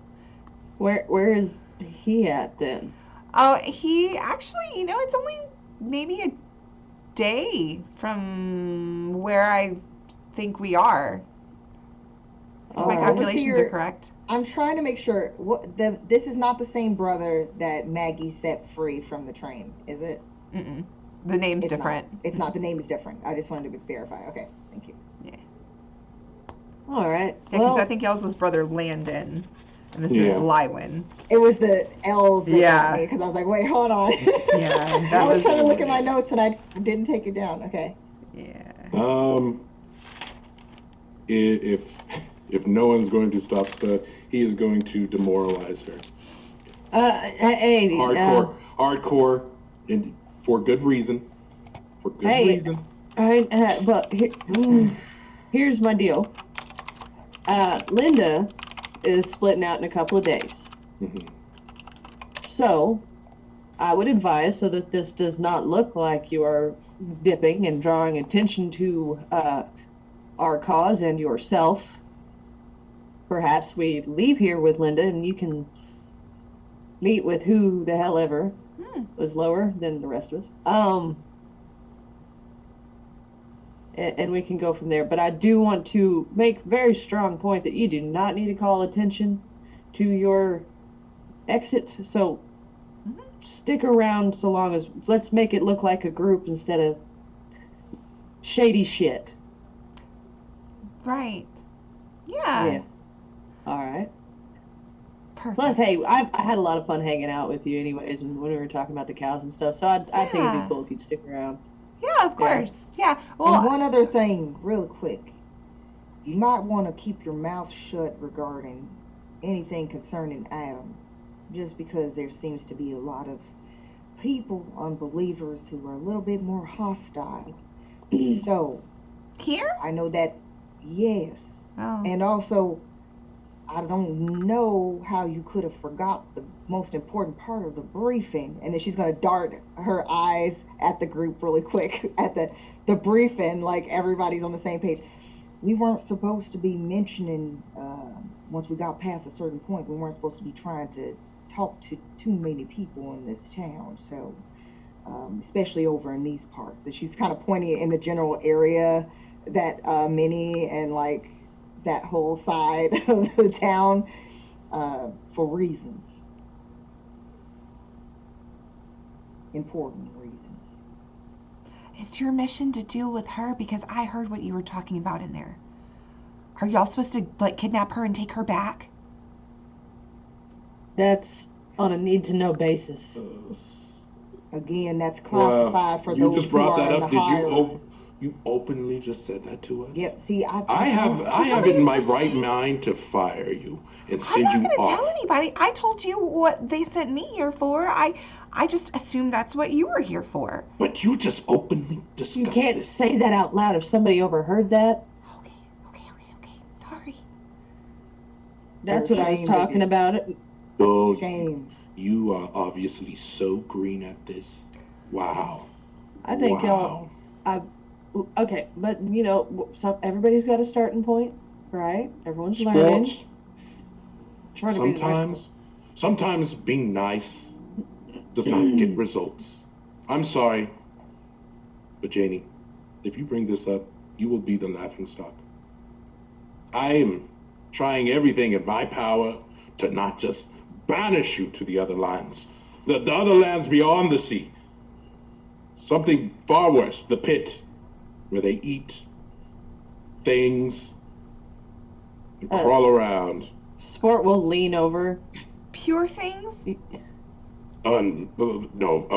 where is he at then? Oh, he actually, it's only maybe a day from where I think we are. If my calculations are correct. I'm trying to make sure. This is not the same brother that Maggie set free from the train, is it? Mm-mm. The name's different. It's not. The name is different. I just wanted to verify. Okay, thank you. Yeah. All right. Yeah, because I think y'all's was brother Landon, and this is Lywin. It was the L's that got me, because I was like, wait, hold on. Yeah. I was trying to look at my notes, and I didn't take it down. Okay. Yeah. If no one's going to stop Stud, he is going to demoralize her. Hardcore, and for good reason. For good reason. All right, but here's my deal. Linda is splitting out in a couple of days. Mm-hmm. So, I would advise, so that this does not look like you are dipping and drawing attention to our cause and yourself, perhaps we leave here with Linda and you can meet with who the hell ever was lower than the rest of us. And we can go from there. But I do want to make very strong point that you do not need to call attention to your exit. So stick around so long as, let's make it look like a group instead of shady shit. Right. Yeah. All right. Perfect. Plus, hey, I had a lot of fun hanging out with you anyways when we were talking about the cows and stuff, so I think it'd be cool if you'd stick around. Yeah, of course. Yeah. Well, and one other thing, real quick. You might want to keep your mouth shut regarding anything concerning Adam, just because there seems to be a lot of people, unbelievers, who are a little bit more hostile. So, here? I know that, yes. Oh. And also, I don't know how you could have forgot the most important part of the briefing. And then she's going to dart her eyes at the group really quick at the briefing, like everybody's on the same page. We weren't supposed to be mentioning, once we got past a certain point, we weren't supposed to be trying to talk to too many people in this town. So, especially over in these parts. And she's kind of pointing in the general area that Minnie and like that whole side of the town for reasons. Important reasons. It's your mission to deal with her because I heard what you were talking about in there. Are y'all supposed to like kidnap her and take her back? That's on a need-to-know basis. Again, that's classified for you those just who brought are that in up. the higher. You openly just said that to us? Yep, see, I have it in my right mind to fire you and send you I'm not going to off. tell anybody. I told you what they sent me here for. I just assumed that's what you were here for. But you just openly discussed You can't this. say that out loud if somebody overheard that. Okay. Sorry. That's For what I was shame, talking baby. about. It. Well, Shame. you are obviously so green at this. Wow. I think y'all. Okay, but you know, everybody's got a starting point, right? Everyone's learning. Sports. Trying to be the nice Sometimes being nice does not get results. I'm sorry, but Janie, if you bring this up, you will be the laughingstock. I am trying everything in my power to not just banish you to the other lands, the other lands beyond the sea. Something far worse, the pit, where they eat things and crawl around. Sport will lean over. Pure things?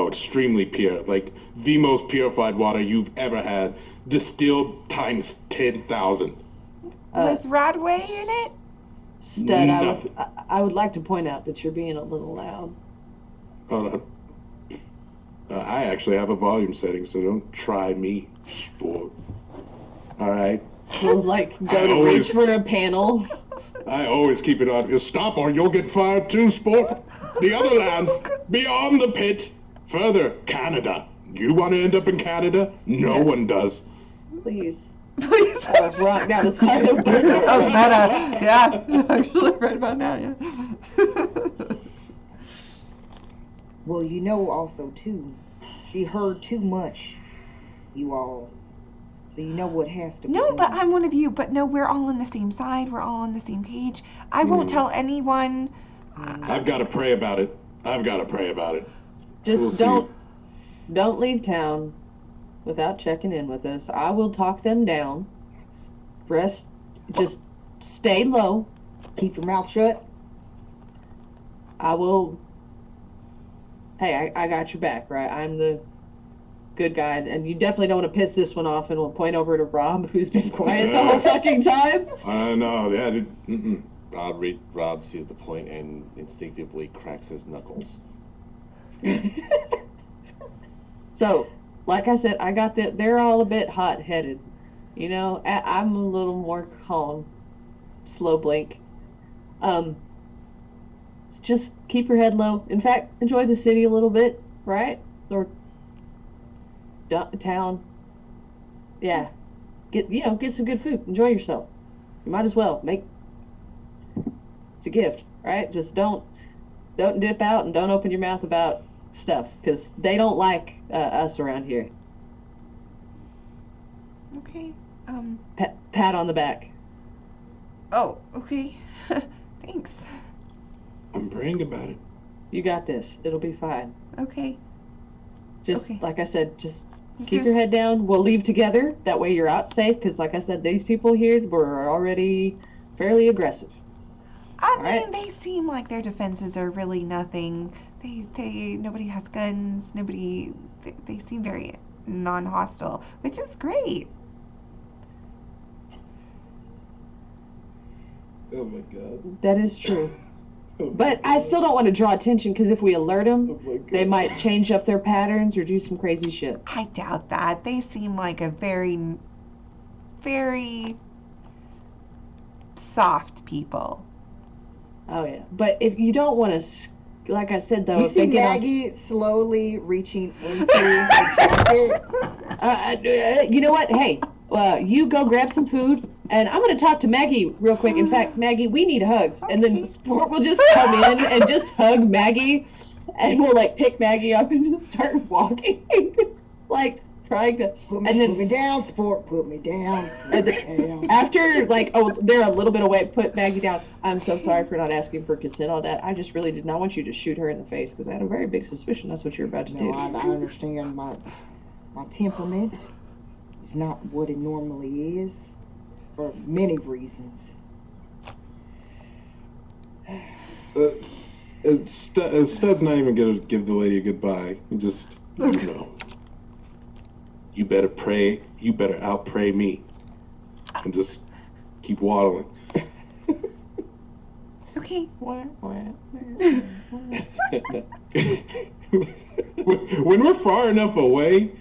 Extremely pure. Like the most purified water you've ever had, distilled times 10,000. With Radway in it? Stud, Nothing. I would like to point out that you're being a little loud. Hold on. I actually have a volume setting, so don't try me, sport. All right? We'll go to reach for a panel. I always keep it on. Stop or you'll get fired too, sport. The other lands, beyond the pit, further, Canada. You want to end up in Canada? No Yes. one does. Please. Please. Rock down the side of That was meta. Yeah. Actually, right about now, yeah. Well, you know also, too, she heard too much, you all. So you know what has to be No, done. but I'm one of you. But no, we're all on the same side. We're all on the same page. I won't tell anyone. I've got to pray about it. Just We'll don't leave town without checking in with us. I will talk them down. Just stay low. Keep your mouth shut. I will. Hey, I got your back, right? I'm the good guy, and you definitely don't want to piss this one off. And we'll point over to Rob, who's been quiet the whole fucking time. I know. Rob sees the point and instinctively cracks his knuckles. So, like I said, I got that. They're all a bit hot-headed. You know, I'm a little more calm, slow blink. Just keep your head low. In fact, enjoy the city a little bit, right? Or town. Yeah, get some good food. Enjoy yourself. You might as well it's a gift, right? Just don't dip out and don't open your mouth about stuff because they don't like us around here. Okay. Pat on the back. Oh, okay. Thanks. I'm praying about it. You got this. It'll be fine. Okay. Just Okay. like I said, just keep your head down. We'll leave together. That way you're out safe. Because like I said, these people here were already fairly aggressive. I mean, right. they seem like their defenses are really nothing. Nobody has guns. They seem very non-hostile, which is great. Oh my god. That is true. But I still don't want to draw attention because if we alert them, they might change up their patterns or do some crazy shit. I doubt that. They seem like a very, very soft people. Oh yeah, but if you don't want to, like I said though, You if they see get Maggie slowly reaching into the jacket. you know what? Hey, you go grab some food, and I'm gonna talk to Maggie real quick. In fact, Maggie, we need hugs, and then Sport will just come in and just hug Maggie, and we'll like pick Maggie up and just start walking, like trying to. Put me down, Sport. Put me down. Put me down. After like, oh, they're a little bit away. Put Maggie down. I'm so sorry for not asking for consent. All that. I just really did not want you to shoot her in the face because I had a very big suspicion that's what you're about to do. No, I understand my temperament is not what it normally is for many reasons. Stud's not even gonna give the lady a goodbye. Just, you know, you better pray. You better out-pray me, and just keep waddling. Okay. When we're far enough away,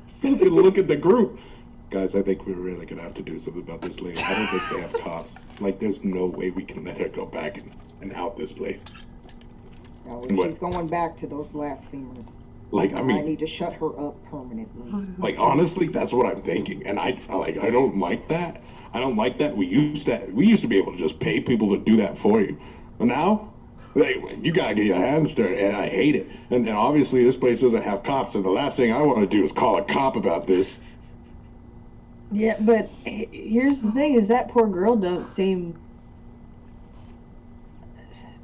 Stud's gonna look at the group. Guys, I think we're really gonna have to do something about this lady. I don't think they have cops. Like, there's no way we can let her go back and out this place. No, if she's going back to those blasphemers, like, I mean, I need to shut her up permanently. Like, honestly, that's what I'm thinking, and I don't like that. I don't like that. We used to be able to just pay people to do that for you, but now, like, you gotta get your hands dirty, and I hate it. And obviously, this place doesn't have cops, and the last thing I want to do is call a cop about this. Yeah, but here's the thing: is that poor girl don't seem.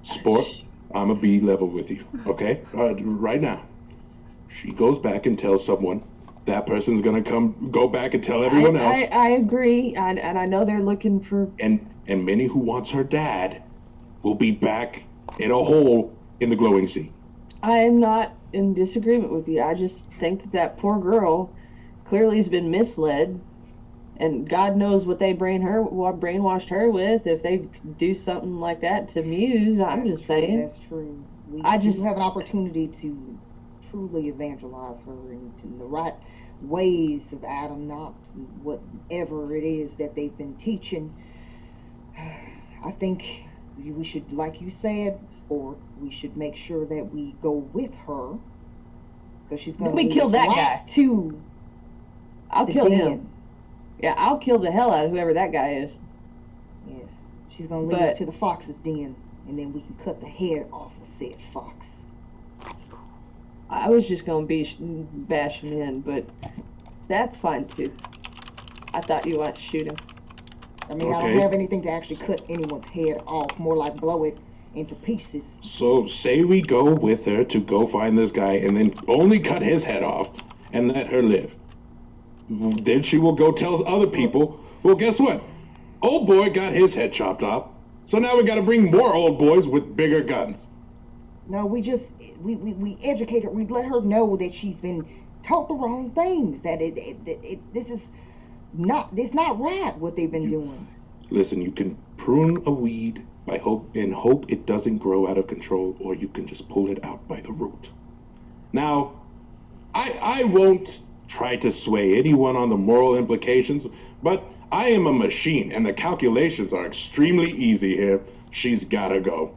Sport, I'ma be level with you, okay? Right now, she goes back and tells someone. That person's gonna go back and tell everyone else. I agree, and I know they're looking for. And Minnie, who wants her dad, will be back in a hole in the glowing sea. I am not in disagreement with you. I just think that poor girl clearly has been misled, and God knows what they brainwashed her with. If they do something like that to Muse, I'm just saying. That's true. We I just have an opportunity to truly evangelize her into the right ways of Adam, not whatever it is that they've been teaching. I think we should, like you said, Sport, we should make sure that we go with her, because she's going to kill that guy. I'll kill him. Yeah, I'll kill the hell out of whoever that guy is. Yes, she's going to lead us to the fox's den, and then we can cut the head off of said fox. I was just going to bash him in, but that's fine too. I thought you wanted to shoot him. I mean, I don't have anything to actually cut anyone's head off, more like blow it into pieces. So, say we go with her to go find this guy and then only cut his head off and let her live. Then she will go tell other people, well, guess what? Old boy got his head chopped off, so now we got to bring more old boys with bigger guns. No, we educate her. We let her know that she's been taught the wrong things. That it's not right what they've been doing. Listen, you can prune a weed by hope it doesn't grow out of control, or you can just pull it out by the root. Now, I won't try to sway anyone on the moral implications, but I am a machine, and the calculations are extremely easy here. She's gotta go.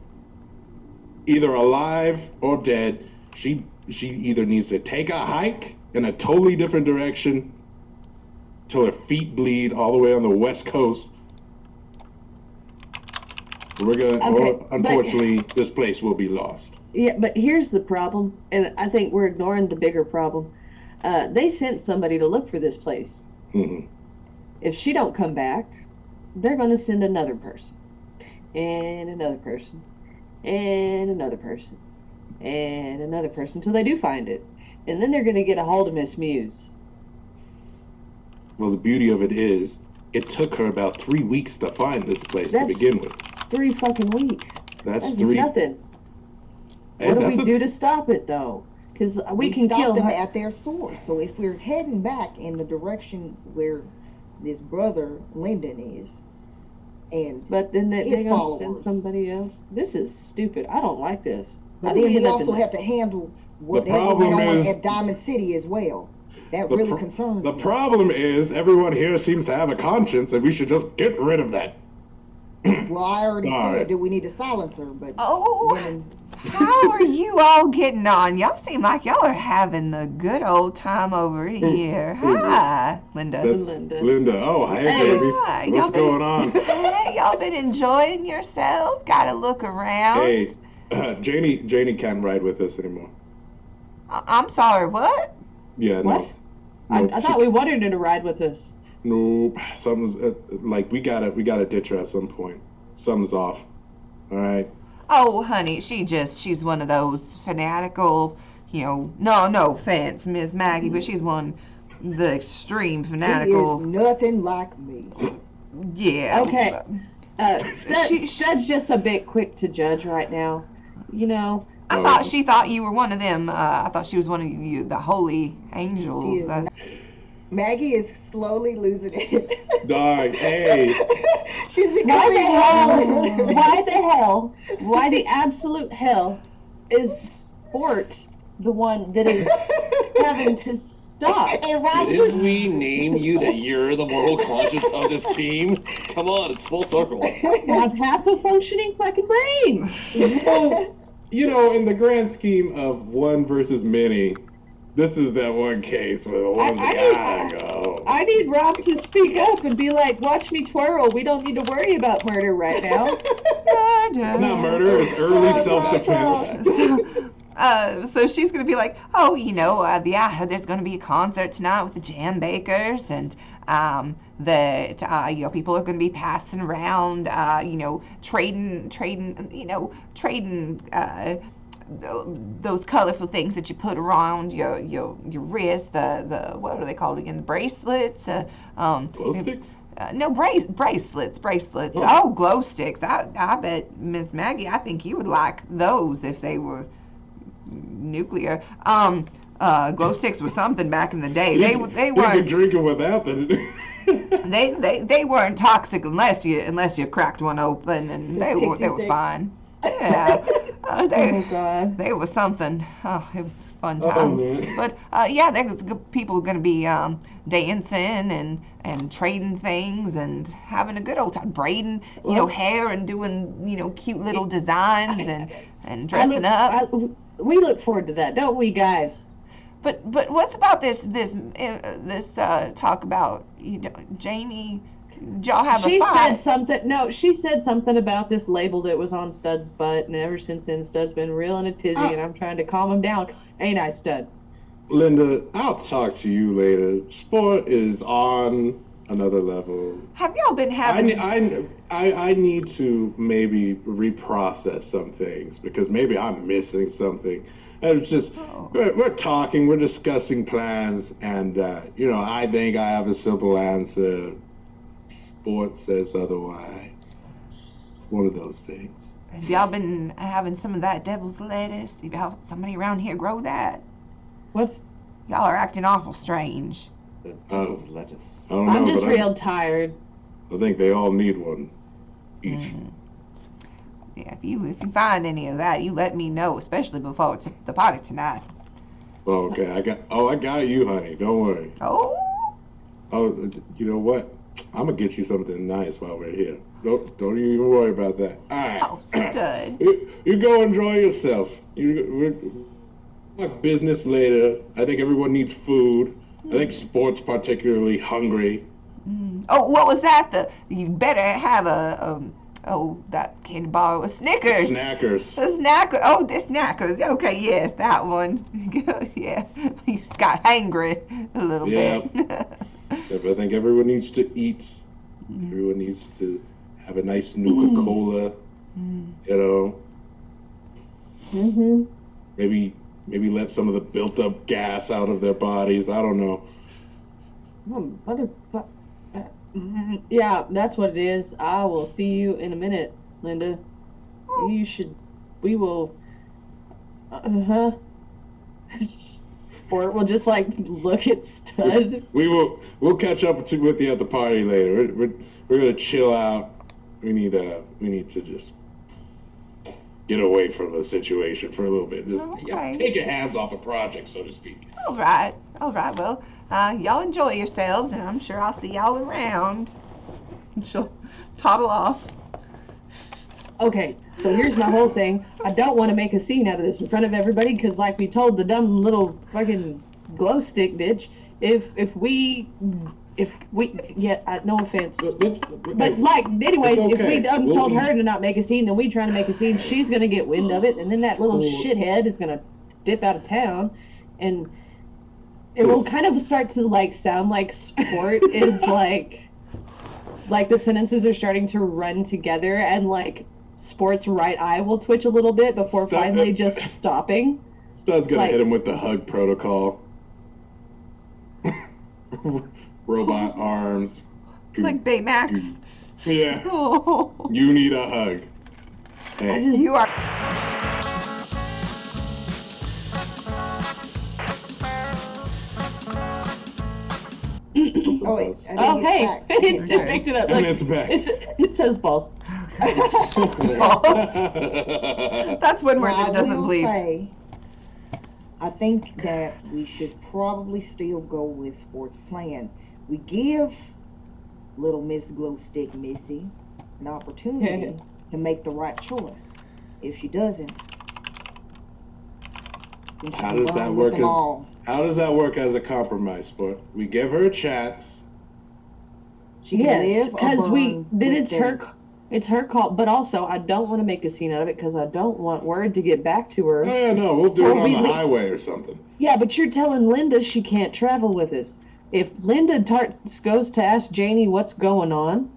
Either alive or dead, she either needs to take a hike in a totally different direction till her feet bleed all the way on the west coast. Unfortunately, this place will be lost. Yeah, but here's the problem, and I think we're ignoring the bigger problem. They sent somebody to look for this place. Mm-hmm. If she don't come back, they're going to send another person, and another person, and another person, and another person until they do find it. And then they're going to get a hold of Miss Muse. Well, the beauty of it is, it took her about 3 weeks to find this place to begin with. 3 fucking weeks. That's nothing. What do we do to stop it, though? Because we can kill them at their source. So if we're heading back in the direction where this brother Lyndon is, but then they're going to send somebody else. This is stupid. I don't like this. But then we also have to handle whatever went on at Diamond City as well. That really concerns me. The problem is everyone here seems to have a conscience, and we should just get rid of that. Well, I already All said, right. do we need a silencer? But Oh, then how are you all getting on? Y'all seem like y'all are having the good old time over here. who's this? Hi, Linda. Linda. Linda. Oh, hey, Hey. baby. Hi, What's y'all been- going on? Hey, y'all been enjoying yourself? Got to look around. Hey, Janie can't ride with us anymore. I'm sorry, what? Yeah, What? no. I thought we wanted her to ride with us. Nope. Something's like we gotta ditch her at some point. Something's off. All right. Oh, honey, she's one of those fanatical, no offense, Miss Maggie, but she's the extreme she fanatical. is nothing like me. Yeah. Okay. She- Stud's just a bit quick to judge right now. You know, I thought she thought you were one of them. I thought she was one of you, the holy She angels. is not. Maggie is slowly losing it. Dog. Hey. She's why becoming why the absolute hell is Sport the one that is having to stop? And Rob Didn't we name you that you're the moral conscience of this team? Come on, it's full circle. Have half a functioning fucking brain. Well, in the grand scheme of one versus many, this is that one case where the ones I gotta go. I need Rob to speak up and be like, watch me twirl. We don't need to worry about murder right now. It's not murder. It's early self-defense. So she's gonna be like, oh, yeah, there's gonna be a concert tonight with the Jam Bakers, and that people are gonna be passing around, trading, those colorful things that you put around your wrist. The what are they called again? The bracelets. Glow sticks? No, bracelets. Oh, glow sticks. I bet Miss Maggie, I think you would like those if they were nuclear. Glow sticks were something back in the day. They You could weren't drink it without them. they weren't toxic unless you cracked one open, and they were sticks. fine. Yeah. Oh God. They were something. Oh, it was fun Oh, times. man. But yeah, there was people going to be dancing and trading things and having a good old time, braiding hair and doing cute little designs and dressing up. We look forward to that, don't we, guys? But what's about this talk about Janie? Did y'all have a fight? She said something about this label that was on Stud's butt, and ever since then Stud's been real in a tizzy, and I'm trying to calm him down. Ain't I, Stud? Linda, I'll talk to you later. Sport is on another level. Have y'all been having? I need to maybe reprocess some things because maybe I'm missing something. It's just we're talking, we're discussing plans, and I think I have a simple answer. Sport says otherwise. One of those things. Have y'all been having some of that devil's lettuce? Y'all, somebody around here grow that? What's? Y'all are acting awful strange. The devil's lettuce. I don't know, I'm just but real tired. I think they all need one each. Yeah, if you find any of that, you let me know, especially before the party tonight. Oh, okay, I got you, honey. Don't worry. Oh. Oh, you know what? I'm gonna get you something nice while we're here. Don't you even worry about that. All right. Oh, Stud. You go enjoy yourself. We'll talk business later. I think everyone needs food. I think Sport's particularly hungry. Oh, what was that? You better have that candy bar with Snickers. Snackers. The snacker. Oh, the snackers. Okay, yes, that one. Yeah, you just got hangry a little bit. Yep, I think everyone needs to eat. Everyone needs to have a nice Nuka-Cola. Maybe let some of the built-up gas out of their bodies. I don't know. Yeah, that's what it is. I will see you in a minute, Linda. We will. Sport will just look at Stud. We'll catch up with you at the party later. We're gonna chill out. We need to just get away from the situation for a little bit. Just take your hands off a project, so to speak. All right. Well, y'all enjoy yourselves, and I'm sure I'll see y'all around. She'll toddle off. Okay, so here's my whole thing. I don't want to make a scene out of this in front of everybody, because like we told the dumb little fucking glow stick bitch, if we yeah, no offense. But like, anyways, okay. if we told her to not make a scene, then we trying to make a scene, she's gonna get wind of it, and then that little shithead is gonna dip out of town, and it will kind of start to like sound like sport is like the sentences are starting to run together, and like Sport's right eye will twitch a little bit before finally just stopping. Stud's gonna hit him with the hug protocol. Robot arms. Like Baymax. Yeah. Oh. You need a hug. Hey. You are. Oh wait, Okay, it picked it up. And it's back. It says balls. That's one word that I doesn't will bleed. say, I think that we should probably still go with Sport's plan. We give little Miss Glowstick Missy an opportunity to make the right choice. If she doesn't, then she How can does that run work with them all. How does that work as a compromise, Sport? We give her a chance. She can live because then it's her call. But also, I don't want to make a scene out of it because I don't want word to get back to her. Oh, yeah, no, we'll do it on the highway or something. Yeah, but you're telling Linda she can't travel with us. If Linda goes to ask Janie what's going on,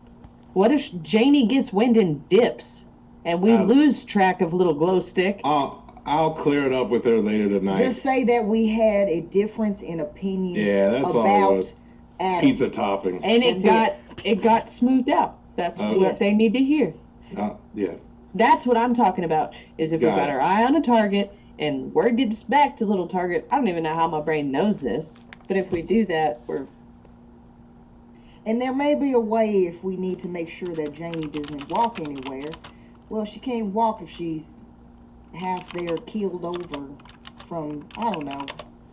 what if Janie gets wind and dips, and we lose track of little Glowstick? I'll clear it up with her later tonight. Just say that we had a difference in opinions that's all it about was. Adam. Pizza topping. And it got smoothed out. That's what they need to hear. Yeah. That's what I'm talking about, is if we've got our eye on a target and word gets back to little target. I don't even know how my brain knows this, but if we do that, we're... And there may be a way if we need to make sure that Janie doesn't walk anywhere. Well, she can't walk if she's half there keeled over from, I don't know,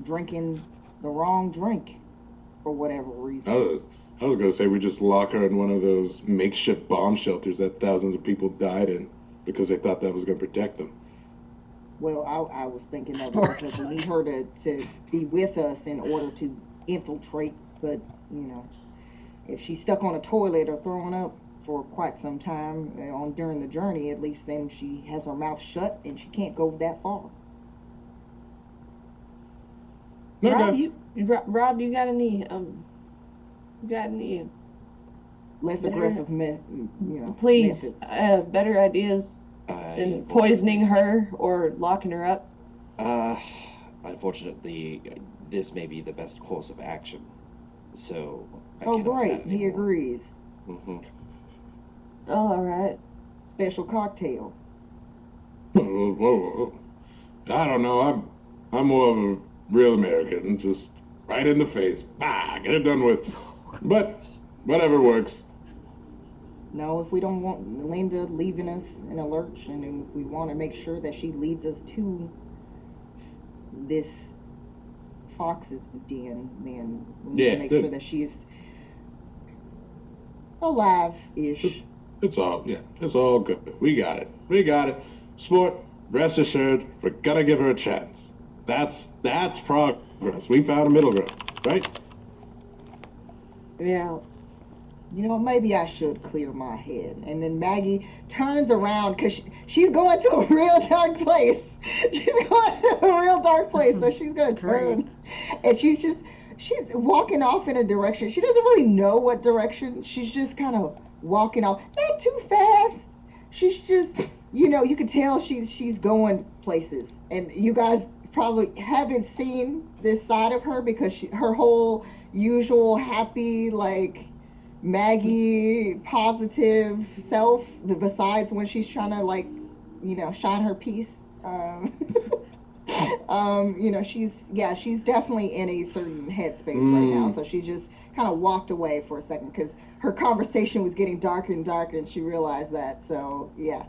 drinking the wrong drink for whatever reason. I was going to say we just lock her in one of those makeshift bomb shelters that thousands of people died in because they thought that was going to protect them. Well, I was thinking of it because we need her to be with us in order to infiltrate, but, you know, if she's stuck on a toilet or throwing up for quite some time during the journey, at least then she has her mouth shut and she can't go that far. Okay. Rob, you got any less aggressive, please, methods. Better ideas than poisoning her or locking her up? Unfortunately, this may be the best course of action. So. Great, he agrees. Mm-hmm. Oh, all right. Special cocktail. Whoa. I don't know. I'm more of a real American. Just right in the face. Bah, get it done with. But whatever works. No, if we don't want Linda leaving us in a lurch, and if we want to make sure that she leads us to this fox's den, then we need to make sure that she's alive-ish. It's all good. We got it. Sport, rest assured, we're gonna give her a chance. That's progress. We found a middle ground, right? Yeah. You know, maybe I should clear my head. And then Maggie turns around because she's going to a real dark place. She's going to a real dark place, so she's going to turn. And she's walking off in a direction. She doesn't really know what direction. She's just kind of walking off. Not too fast. She's just, you can tell she's going places. And you guys probably haven't seen this side of her because her whole usual happy, like, Maggie positive self, besides when she's trying to shine her piece, she's definitely in a certain headspace right now. So she just kind of walked away for a second because her conversation was getting darker and darker, and she realized that. So yeah,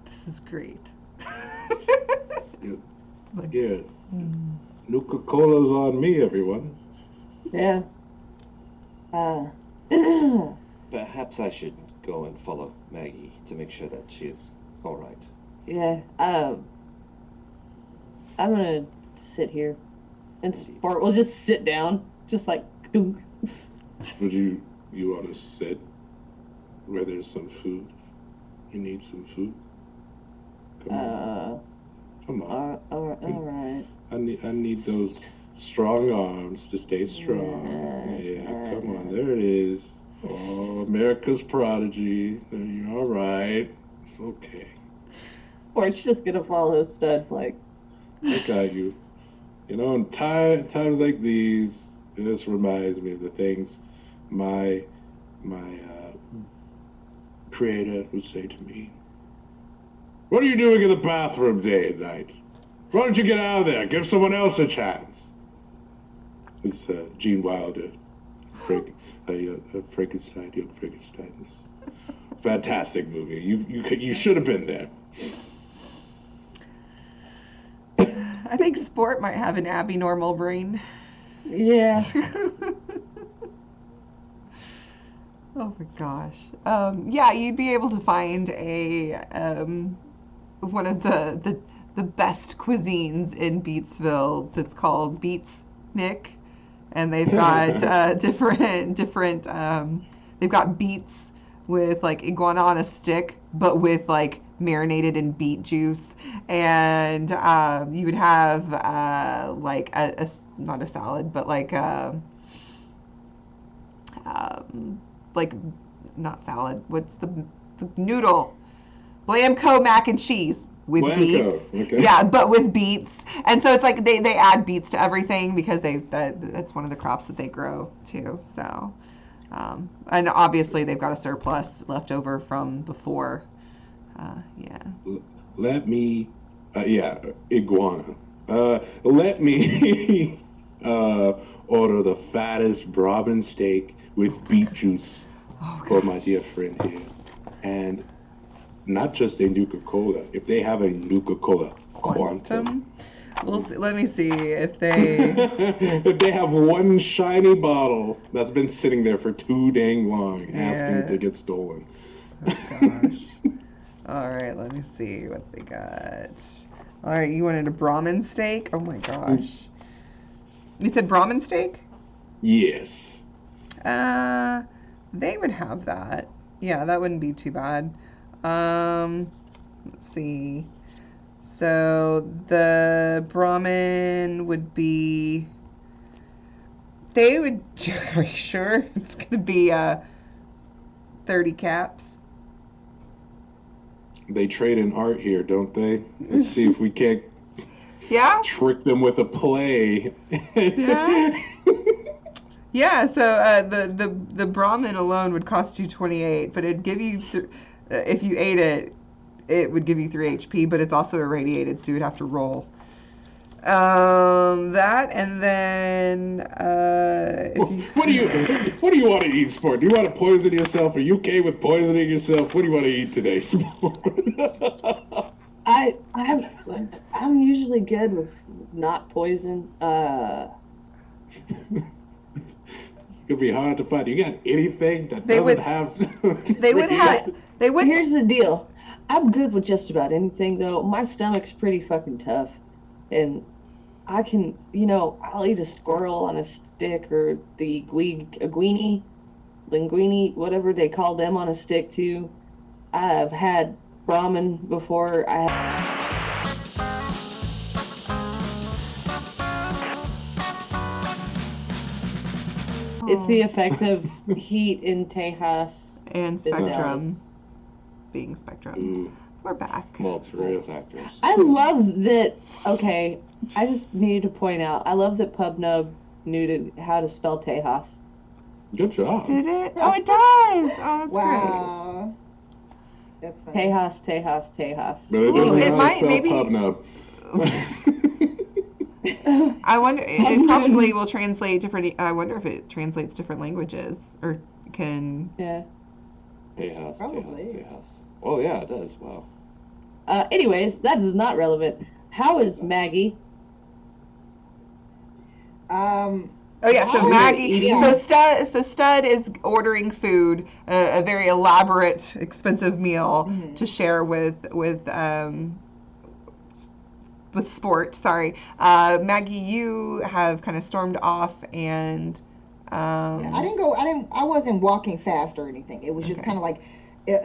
this is great. Yeah. Nuka-Cola's on me, everyone. Yeah. Perhaps I should go and follow Maggie to make sure that she is all right. Yeah. I'm gonna sit here, and Sport will just sit down, just like. Dunk. Would you want to sit where there's some food? You need some food? Come on. Come on. All right. I need those strong arms to stay strong. Yeah, come on. There it is. Oh, America's prodigy. You're all right. It's okay. Sport's just gonna follow Stud, like. I got you. You know, in times like these, this reminds me of the things my creator would say to me. What are you doing in the bathroom day and night? Why don't you get out of there? Give someone else a chance. It's Gene Wilder, Frankenstein, Young Frankenstein. Fantastic movie. You should have been there. I think Sport might have an abnormal brain. Yeah. Oh my gosh. Yeah, you'd be able to find a one of the best cuisines in Beatsville that's called Beats Nick, and they've got different they've got beets with like iguana on a stick, but with like marinated in beet juice, and you would have like a not a salad, but like not salad. What's the noodle? Blamco mac and cheese with beets. Okay. Yeah, but with beets. And so it's like they add beets to everything because that's one of the crops that they grow too. So, and obviously they've got a surplus left over from before. Yeah. Let me, iguana. Let me order the fattest Brahmin steak with beet juice for my dear friend here. And not just a Nuka-Cola. If they have a Nuka-Cola Quantum. We'll see. Let me see if they... if they have one shiny bottle that's been sitting there for too dang long asking to get stolen. Oh, gosh. All right, let me see what they got. All right, you wanted a Brahmin steak? Oh, my gosh. You said Brahmin steak? Yes. They would have that. Yeah, that wouldn't be too bad. Let's see. So the Brahmin would be. They would. Are you sure it's gonna be 30 caps? They trade in art here, don't they? Let's see if we can't. Yeah. Trick them with a play. Yeah. Yeah, so the Brahmin alone would cost you 28, but it'd give you, if you ate it, it would give you 3 HP, but it's also irradiated, so you would have to roll. That, and then if you... What do you want to eat, Sport? Do you want to poison yourself? Are you okay with poisoning yourself? What do you want to eat today, Sport? I'm usually good with not poison. It's gonna be hard to find. You got anything that doesn't have? They would have. They would. Here's the deal. I'm good with just about anything, though. My stomach's pretty fucking tough, and I can, I'll eat a squirrel on a stick or the linguine, whatever they call them on a stick too. I've had Brahmin before. It's the effect of heat in Tejas. And Spectrum. Being Spectrum. Ooh. We're back. Multiple factors. I love that. Okay, I just needed to point out. I love that PubNub knew how to spell Tejas. Good job. Did it? Oh, it does. Oh, that's Wow. That's funny. Tejas. But it doesn't know how to spell PubNub. I wonder. It probably will translate different. I wonder if it translates different languages or can. Yeah. Tejas. Oh yeah, it does. Wow. Anyways, that is not relevant. How is Maggie? Oh yeah, so Oh, Maggie, eating. so Stud is ordering food, a very elaborate, expensive meal to share with Sport. Sorry, Maggie, you have kind of stormed off and. Yeah, I wasn't walking fast or anything. It was just Okay. kind of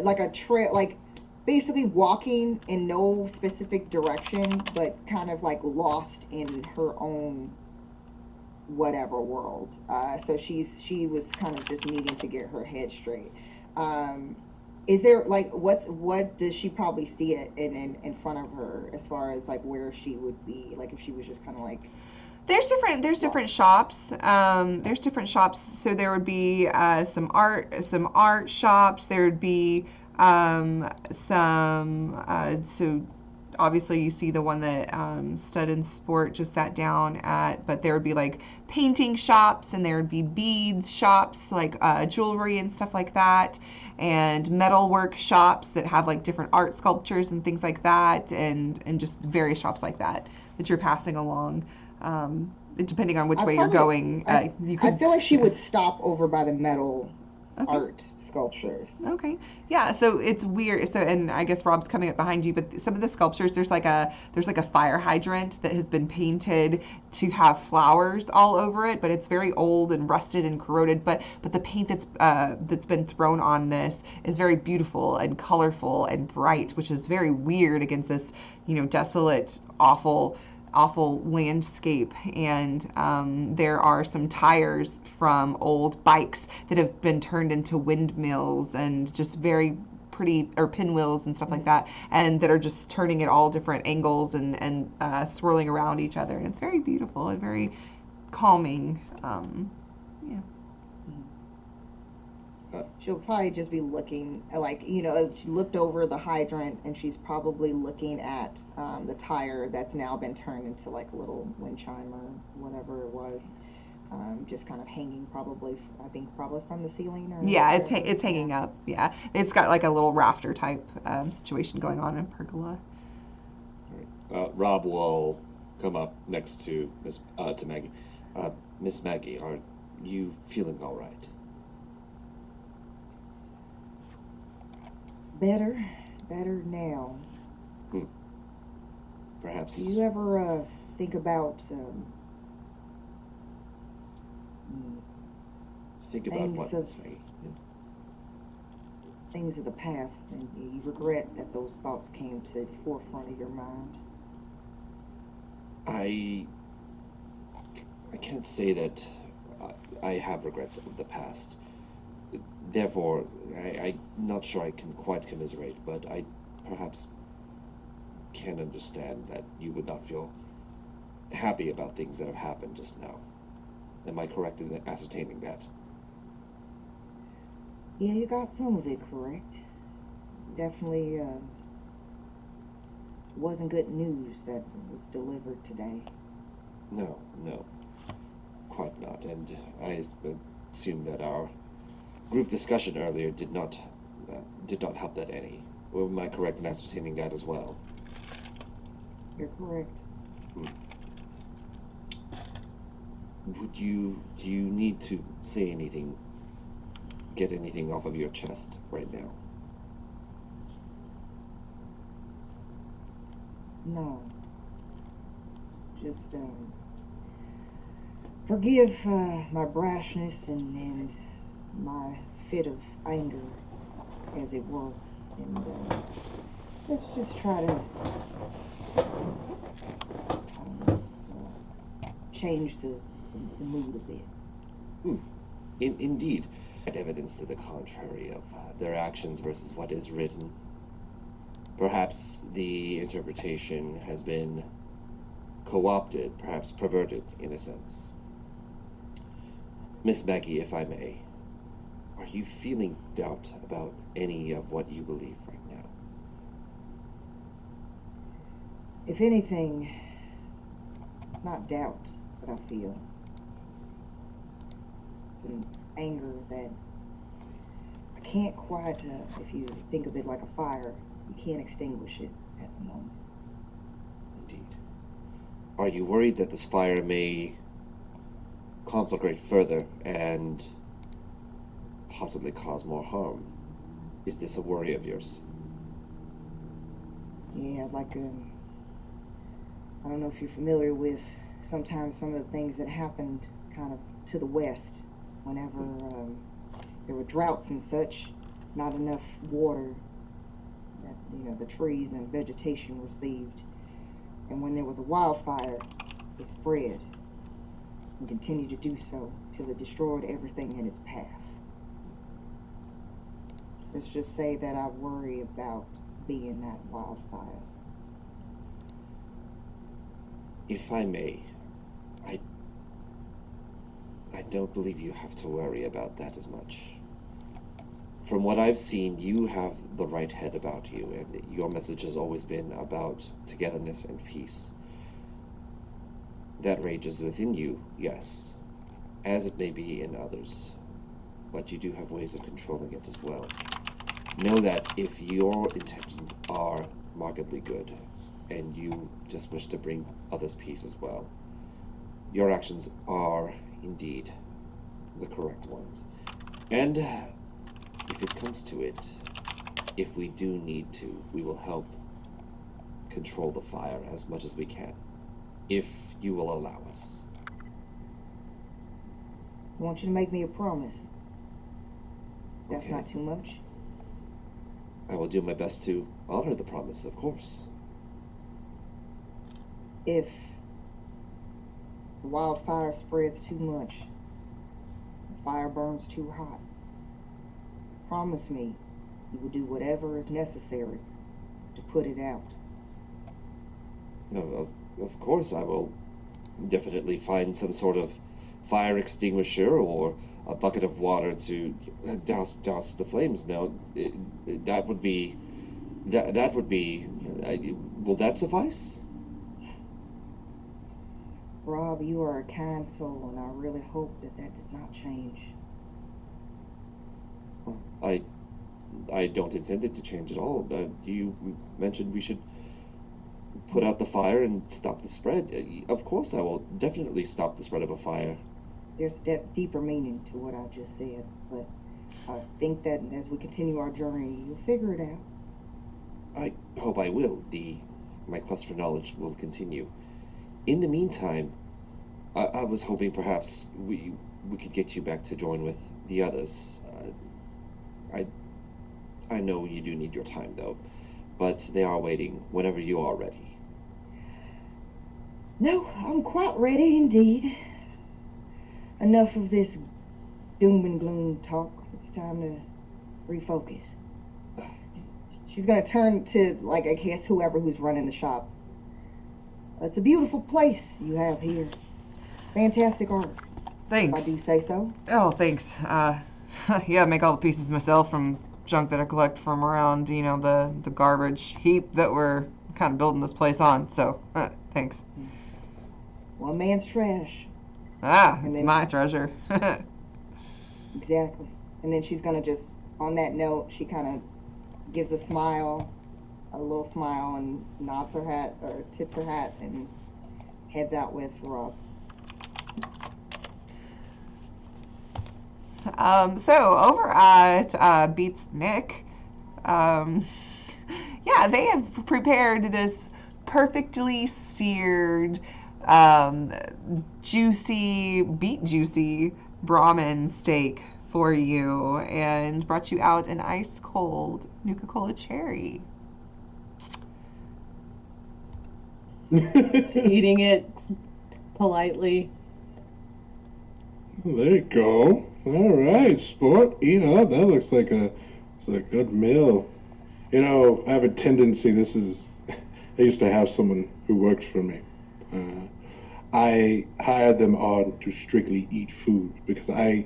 like a trail, like basically walking in no specific direction, but kind of like lost in her own whatever world. So she was kind of just needing to get her head straight. Is there like what does she probably see it in front of her as far as like where she would be, like if she was just kind of like There's different shops. There's different shops. So there would be some art shops. There would be some so obviously you see the one that Stud and Sport just sat down at, but there would be like painting shops, and there would be beads shops, like jewelry and stuff like that, and metalwork shops that have like different art sculptures and things like that, and just various shops like that you're passing along. Depending on which way you're going, you could. I feel like she would stop over by the metal art sculptures. Okay, yeah. So it's weird. So, and I guess Rob's coming up behind you, but some of the sculptures, there's like a fire hydrant that has been painted to have flowers all over it, but it's very old and rusted and corroded. But the paint that's been thrown on this is very beautiful and colorful and bright, which is very weird against this, desolate, awful landscape. And there are some tires from old bikes that have been turned into windmills, and just very pretty, or pinwheels and stuff like that, and that are just turning at all different angles and swirling around each other, and it's very beautiful and very calming. Yeah. She'll probably just be looking, like, if she looked over the hydrant, and she's probably looking at the tire that's now been turned into like a little wind chime or whatever it was, just kind of hanging, probably from the ceiling. Or Yeah, it's hanging up. Yeah, it's got like a little rafter type situation going on in pergola. Rob will come up next to Maggie. Miss Maggie, are you feeling all right? Better now. Perhaps. Do you ever think about think about what, Miss Maggie? Things of the past, and you regret that those thoughts came to the forefront of your mind? I can't say that I have regrets of the past. Therefore, I'm not sure I can quite commiserate, but I perhaps can understand that you would not feel happy about things that have happened just now. Am I correct in ascertaining that? Yeah, you got some of it correct. Definitely wasn't good news that was delivered today. No, quite not. And I assume that our group discussion earlier did not help that any. Or am I correct in ascertaining that as well? You're correct. Do you need to say anything, get anything off of your chest right now? No. Just forgive my brashness and my fit of anger, as it were, and let's just try to change the mood a bit. Indeed. Evidence to the contrary of their actions versus what is written. Perhaps the interpretation has been co-opted, perhaps perverted in a sense. Miss Maggie, if I may, are you feeling doubt about any of what you believe right now? If anything, it's not doubt that I feel. It's an anger that I can't quite, if you think of it like a fire, you can't extinguish it at the moment. Indeed. Are you worried that this fire may conflagrate further and possibly cause more harm. Is this a worry of yours? Yeah, like, I don't know if you're familiar with sometimes some of the things that happened kind of to the west whenever there were droughts and such, not enough water that, you know, the trees and vegetation received. And when there was a wildfire, it spread and continued to do so till it destroyed everything in its path. Let's just say that I worry about being that wildfire. If I may, I don't believe you have to worry about that as much. From what I've seen, you have the right head about you, and your message has always been about togetherness and peace. That rages within you, yes, as it may be in others, but you do have ways of controlling it as well. Know that if your intentions are markedly good, and you just wish to bring others peace as well, your actions are indeed the correct ones. And if it comes to it, if we do need to, we will help control the fire as much as we can, if you will allow us. I want you to make me a promise. That's Okay. not too much. I will do my best to honor the promise, of course. If the wildfire spreads too much, the fire burns too hot, promise me you will do whatever is necessary to put it out. Of course, I will definitely find some sort of fire extinguisher or a bucket of water to douse the flames. Now, that would be. Will that suffice? Rob, you are a kind soul, and I really hope that that does not change. I don't intend it to change at all. You mentioned we should put out the fire and stop the spread. Of course, I will definitely stop the spread of a fire. There's deeper meaning to what I just said, but I think that as we continue our journey, you'll figure it out. I hope I will. My quest for knowledge will continue. In the meantime, I was hoping perhaps we could get you back to join with the others. I know you do need your time, though, but they are waiting whenever you are ready. No, I'm quite ready indeed. Enough of this doom and gloom talk. It's time to refocus. She's gonna turn to, like, I guess who's running the shop. It's a beautiful place you have here. Fantastic art. Thanks. If I do say so. Oh, thanks. Yeah, I make all the pieces myself from junk that I collect from around, you know, the garbage heap that we're kind of building this place on. So, thanks. One man's trash. Ah, And it's then- my treasure. Exactly. And then she's gonna just, on that note, she kind of gives a smile, a little smile, and nods her hat, or tips her hat, and heads out with Rob. So over at Beats Nick, yeah, they have prepared this perfectly seared, juicy, beet juicy Brahmin steak for you, and brought you out an ice cold Nuka-Cola cherry. Eating it politely. There you go. All right, sport. Eat up. That looks like a good meal. You know, I have a tendency. I used to have someone who worked for me. I hired them on to strictly eat food because I,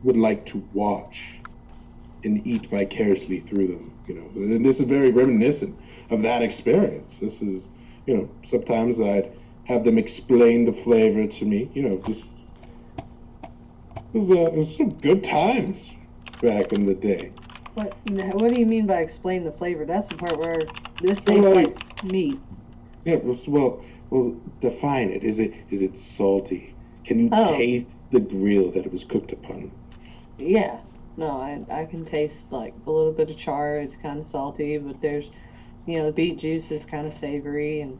would like to watch and eat vicariously through them. And this is very reminiscent of that experience. This is, sometimes I'd have them explain the flavor to me. Just. It was some good times back in the day. What do you mean by explain the flavor? That's the part where this tastes like meat. Yeah, well, define it. Is it salty, Can you Oh. taste the grill that it was cooked upon? Yeah. No, I can taste like a little bit of char. It's kind of salty, but there's, the beet juice is kind of savory and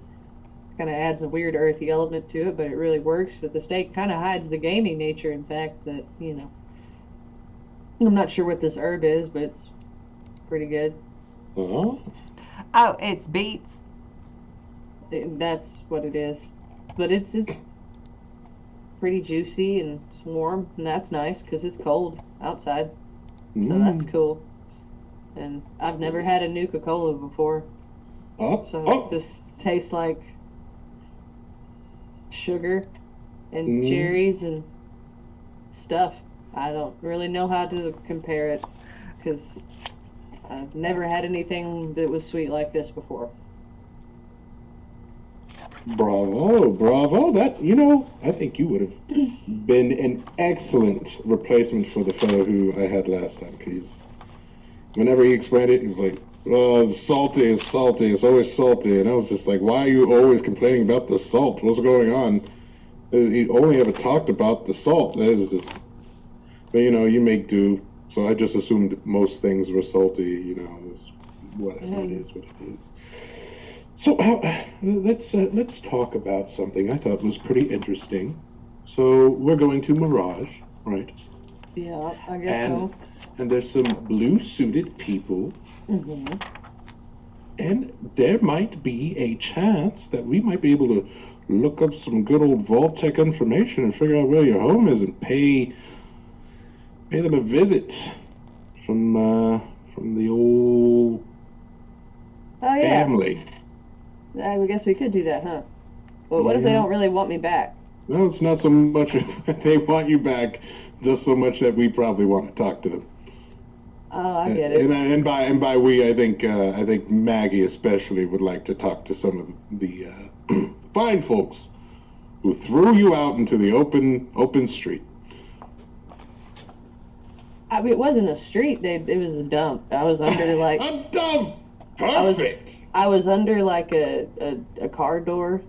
kind of adds a weird earthy element to it, but it really works. But the steak kind of hides the gamey nature. In fact, that I'm not sure what this herb is, but it's pretty good. Oh, Oh, it's beets. That's what it is. But it's pretty juicy and it's warm, and that's nice because it's cold outside. So that's cool. And I've never had a Nuka-Cola before. So this tastes like sugar and cherries and stuff. I don't really know how to compare it because I've never had anything that was sweet like this before. Bravo, bravo. That, I think you would have been an excellent replacement for the fellow who I had last time. Because whenever he explained it, he was like, oh, it's salty, it's always salty. And I was just like, why are you always complaining about the salt? What's going on? He only ever talked about the salt. That is just, but you make do. So I just assumed most things were salty, whatever it is, what it is. So let's talk about something I thought was pretty interesting. So we're going to Mirage, right? Yeah, I guess so. And there's some blue-suited people. Mm-hmm. And there might be a chance that we might be able to look up some good old Vault-Tec information and figure out where your home is and pay them a visit from the old family. I guess we could do that, huh? But what if they don't really want me back? No, it's not so much that they want you back, just so much that we probably want to talk to them. Oh, I get it. And by we, I think Maggie especially would like to talk to some of the fine folks who threw you out into the open street. I mean, it wasn't a street. It was a dump. I was under like A dump. Perfect. I was under like a car door.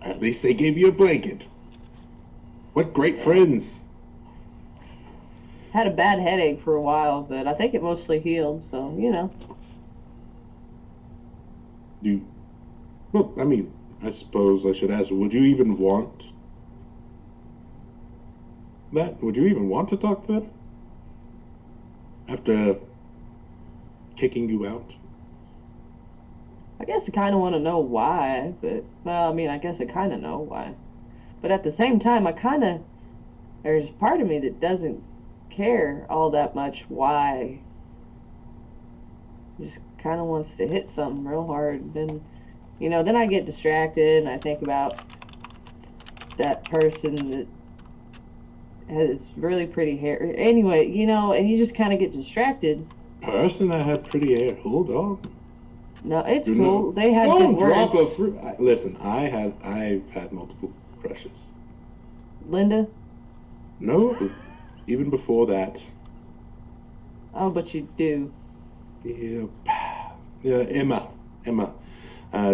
At least they gave you a blanket. What great friends. Had a bad headache for a while, but I think it mostly healed. So Well, I mean, I suppose I should ask, would you even want that? Would you even want to talk to them? After kicking you out? I guess I kind of want to know why, but well, I mean, I guess I kind of know why, but at the same time, there's part of me that doesn't care all that much why. Just kind of wants to hit something real hard. Then, then I get distracted and I think about that person that has really pretty hair. Anyway, and you just kind of get distracted. Person that had pretty hair. Hold on. No, it's cool. They had good drop words. a fruit. Listen, I've had multiple crushes. Linda? No, even before that. Oh, but you do. Yeah, Emma.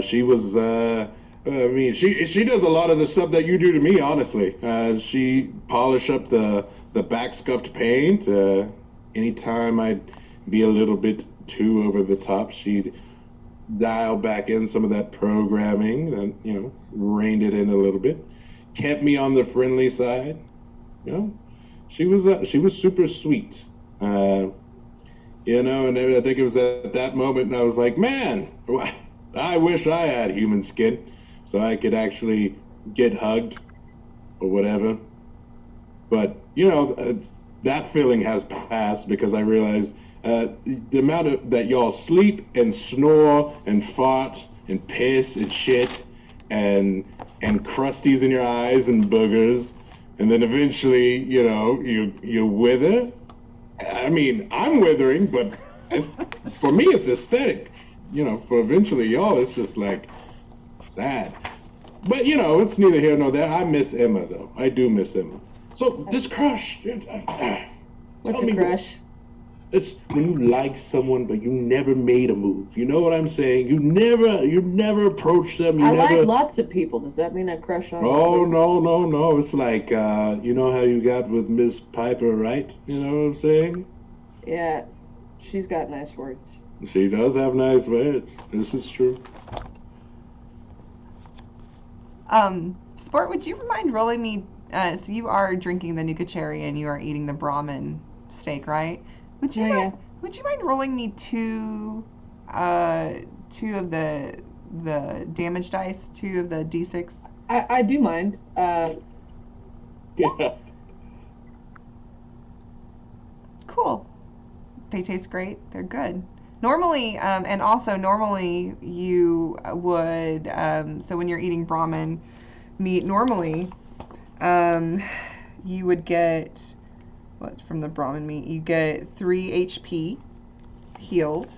She was. I mean, she does a lot of the stuff that you do to me. Honestly, she polish up the back scuffed paint. Anytime I'd be a little bit too over the top, she'd dial back in some of that programming and reined it in a little bit, kept me on the friendly side. She was super sweet. And I think it was at that moment, and I was like, man, I wish I had human skin so I could actually get hugged or whatever. But that feeling has passed because I realized the amount that y'all sleep and snore and fart and piss and shit and crusties in your eyes and boogers, and then eventually, you wither. I mean, I'm withering, but for me, it's aesthetic. For eventually y'all, it's just like sad. But it's neither here nor there. I miss Emma, though. I do miss Emma. So this crush. What's a crush? It's when you like someone, but you never made a move. You know what I'm saying? You never approached them. I like lots of people. Does that mean I crush on Oh, others? no. It's like, you know how you got with Miss Piper, right? You know what I'm saying? Yeah, she's got nice words. She does have nice words. This is true. Sport, would you mind rolling me? So you are drinking the Nuka Cherry and you are eating the Brahmin steak, right? Would you Would you mind rolling me two of the damage dice, two of the d6? I do mind. Yeah. Cool. They taste great. They're good. Normally, and also normally you would, so when you're eating Brahmin meat, normally you would get, what, from the Brahmin meat, you get 3 HP healed.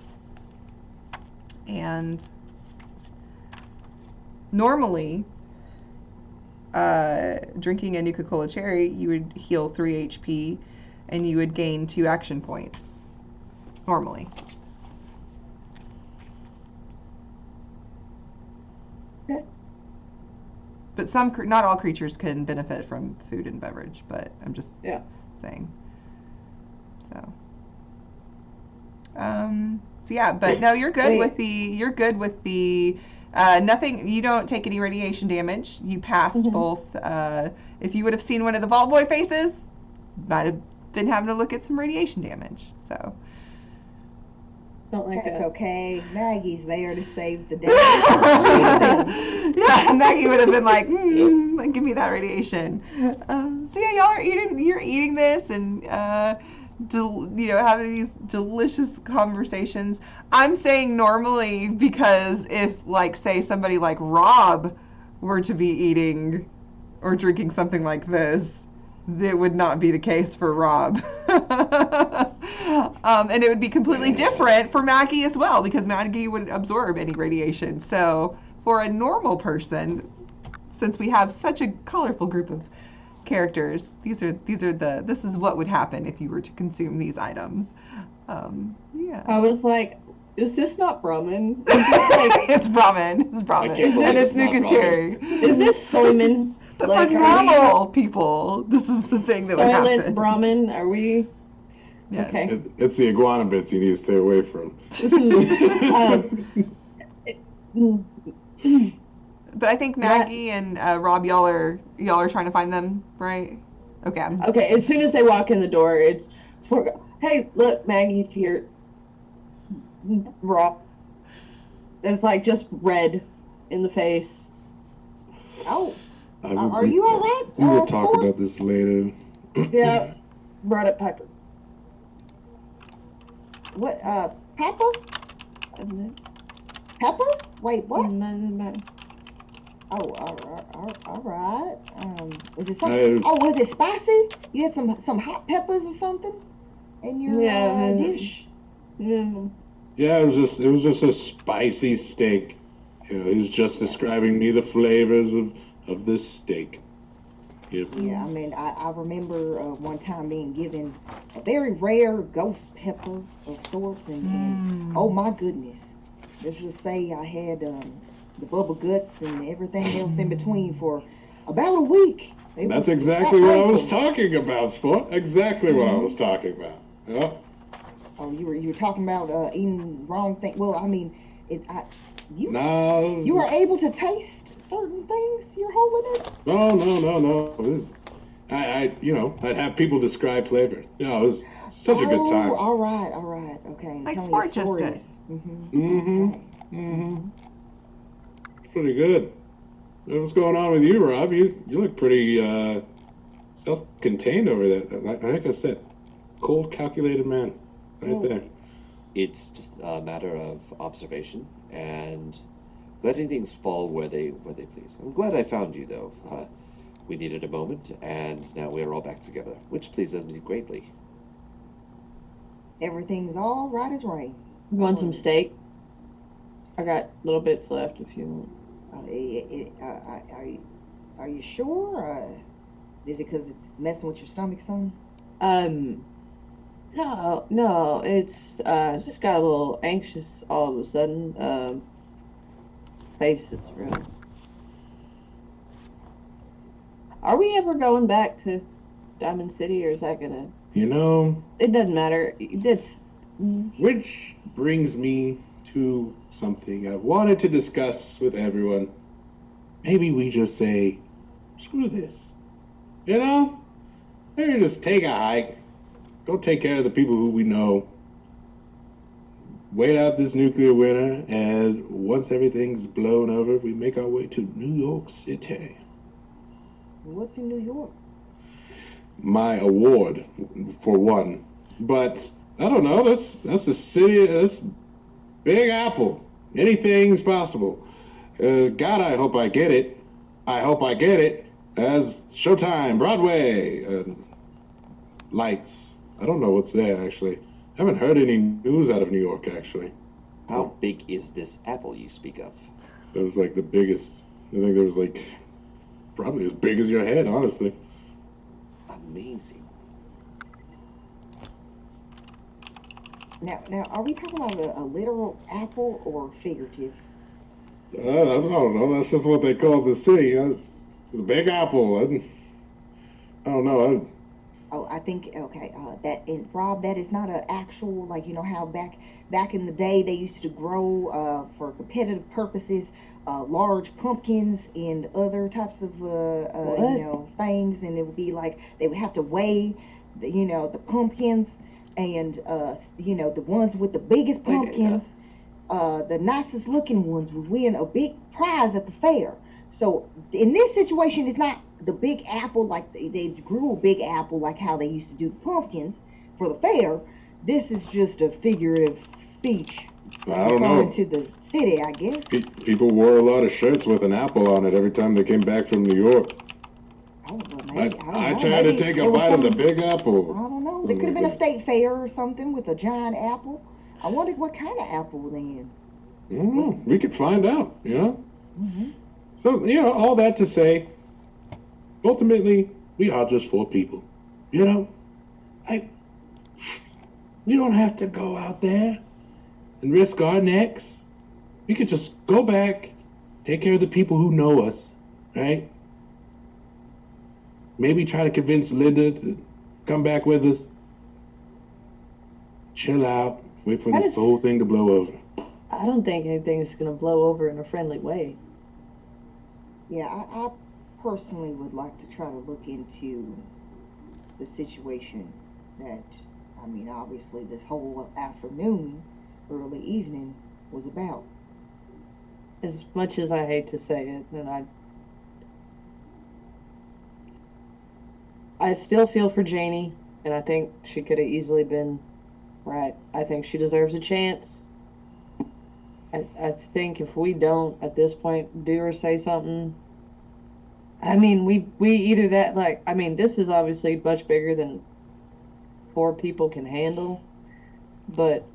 And normally, drinking a Nuka-Cola Cherry, you would heal 3 HP and you would gain 2 action points. Normally. Okay. But not all creatures can benefit from food and beverage, but I'm just saying. So yeah, but no, you're good with the nothing. You don't take any radiation damage. You passed both. If you would have seen one of the Vault Boy faces, might have been having to look at some radiation damage. So Don't like That's that. okay. Maggie's there to save the day. yeah, Maggie would have been like, give me that radiation. So yeah, you're eating this and having these delicious conversations. I'm saying normally because if, like, say somebody like Rob were to be eating or drinking something like this, it would not be the case for Rob. And it would be completely different for Maggie as well, because Maggie would absorb any radiation. So for a normal person, since we have such a colorful group of characters, this is what would happen if you were to consume these items. Yeah. I was like, is this not Brahmin? Is this like, It's Brahmin. It's Brahmin. And it's Nuka Cherry. is this Soyman? But Like, for are we normal people, this is the thing that would Soylent happen. Brahmin? Are we? Yes. Okay. It's the iguana bits you need to stay away from. But I think Maggie and Rob, y'all are trying to find them, right? Okay. Okay. As soon as they walk in the door, it's hey, look, Maggie's here. Raw. It's like just red in the face. Oh, are you all right? We will talk Sport? about this later. Yeah, brought up Piper. What? Pepper? Pepper? Wait, what? Oh, all right. Was it something? Was it spicy? You had some hot peppers or something in your dish? Yeah. Yeah, it was just a spicy steak. You know, he was just describing me the flavors of this steak. Yep. Yeah, I mean, I remember one time being given a very rare ghost pepper of sorts, and oh my goodness, let's just say I had the bubble guts and everything else in between for about a week. That's exactly what I was talking about, Sport. Exactly what I was talking about. Yeah. Oh, you were talking about eating wrong thing. Well, I mean, you were able to taste certain things, Your Holiness. No. I'd have people describe flavor. You know, it was such a good time. All right, okay. Like Tell me Sport just stories. Pretty good. What's going on with you, Rob? You look pretty self-contained over there. Like I said, cold, calculated man, right there. It's just a matter of observation and letting things fall where they please. I'm glad I found you, though. We needed a moment, and now we're all back together, which pleases me greatly. Everything's all right as rain. You want some steak? I got little bits left if you want. Are you sure? Is it because it's messing with your stomach, son? No, it's just got a little anxious all of a sudden. Face is real. Are we ever going back to Diamond City, or is that gonna? You know, It doesn't matter. It's which brings me to something I wanted to discuss with everyone. Maybe we just say, screw this. You know? Maybe just take a hike. Go take care of the people who we know. Wait out this nuclear winter, and once everything's blown over, we make our way to New York City. What's in New York? My award, for one. But, I don't know, that's a city, that's Big Apple. Anything's possible. God, I hope I get it. I hope I get it. As Showtime, Broadway, lights. I don't know what's there, actually. I haven't heard any news out of New York, actually. How big is this apple you speak of? It was like the biggest. I think there was like probably as big as your head, honestly. Amazing. Now, are we talking about a literal apple or figurative? I don't know. That's just what they call the city. The Big Apple. I don't know. Oh, I think okay. Rob, that is not an actual, like, you know how back in the day they used to grow for competitive purposes large pumpkins and other types of things, and it would be like they would have to weigh the pumpkins, and the ones with the biggest pumpkins, the nicest looking ones would win a big prize at the fair. So in this situation, it's not the big apple, like they grew a big apple like how they used to do the pumpkins for the fair. This is just a figurative speech I don't know. to the city, I guess. People wore a lot of shirts with an apple on it every time they came back from New York. Oh, but maybe, I tried to take a bite of the Big Apple. I don't know. There could have been a state fair or something with a giant apple. I wondered what kind of apple then. I don't know. We could find out, Mm-hmm. So, all that to say, ultimately, we are just four people. We don't have to go out there and risk our necks. We could just go back, take care of the people who know us, right? Maybe try to convince Linda to come back with us. Chill out, wait for this whole thing to blow over. I don't think anything is going to blow over in a friendly way. Yeah, I personally would like to try to look into the situation that, obviously this whole afternoon, early evening, was about. As much as I hate to say it, and I still feel for Janie, and I think she could have easily been right. I think she deserves a chance. I think if we don't, at this point, do or say something, we either that, this is obviously much bigger than 4 people can handle, but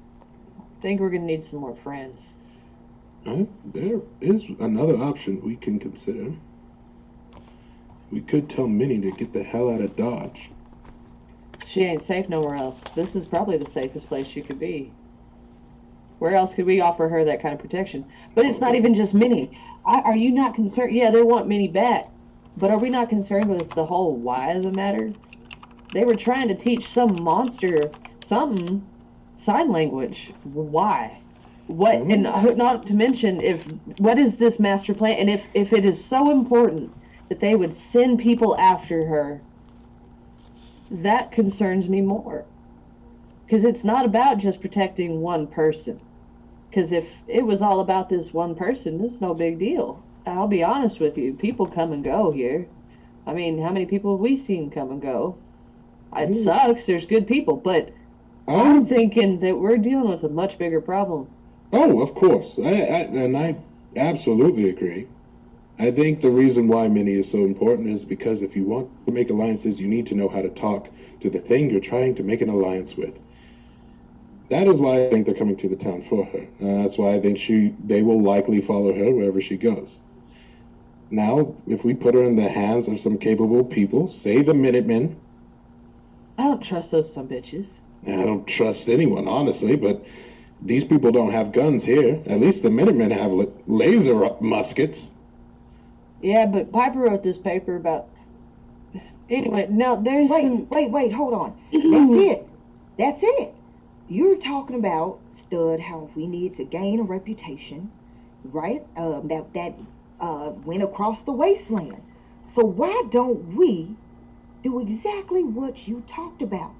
I think we're going to need some more friends. There is another option we can consider. We could tell Minnie to get the hell out of Dodge. She ain't safe nowhere else. This is probably the safest place she could be. Where else could we offer her that kind of protection? But it's not even just Minnie. Are you not concerned? Yeah, they want Minnie back. But are we not concerned with the whole why of the matter? They were trying to teach some monster something, sign language. Why? What? And not to mention, what is this master plan? And if it is so important that they would send people after her, that concerns me more. Because it's not about just protecting one person. Because if it was all about this one person, it's no big deal. I'll be honest with you. People come and go here. How many people have we seen come and go? It sucks. There's good people. But I'm thinking that we're dealing with a much bigger problem. Oh, of course. I absolutely agree. I think the reason why Minnie is so important is because if you want to make alliances, you need to know how to talk to the thing you're trying to make an alliance with. That is why I think they're coming to the town for her. That's why I think they will likely follow her wherever she goes. Now, if we put her in the hands of some capable people, say the Minutemen. I don't trust those some bitches. I don't trust anyone, honestly, but these people don't have guns here. At least the Minutemen have laser muskets. Yeah, but Piper wrote this paper about... Anyway, no, there's Wait, hold on. That's it. You're talking about, Stud, how we need to gain a reputation, right? That went across the wasteland. So why don't we do exactly what you talked about?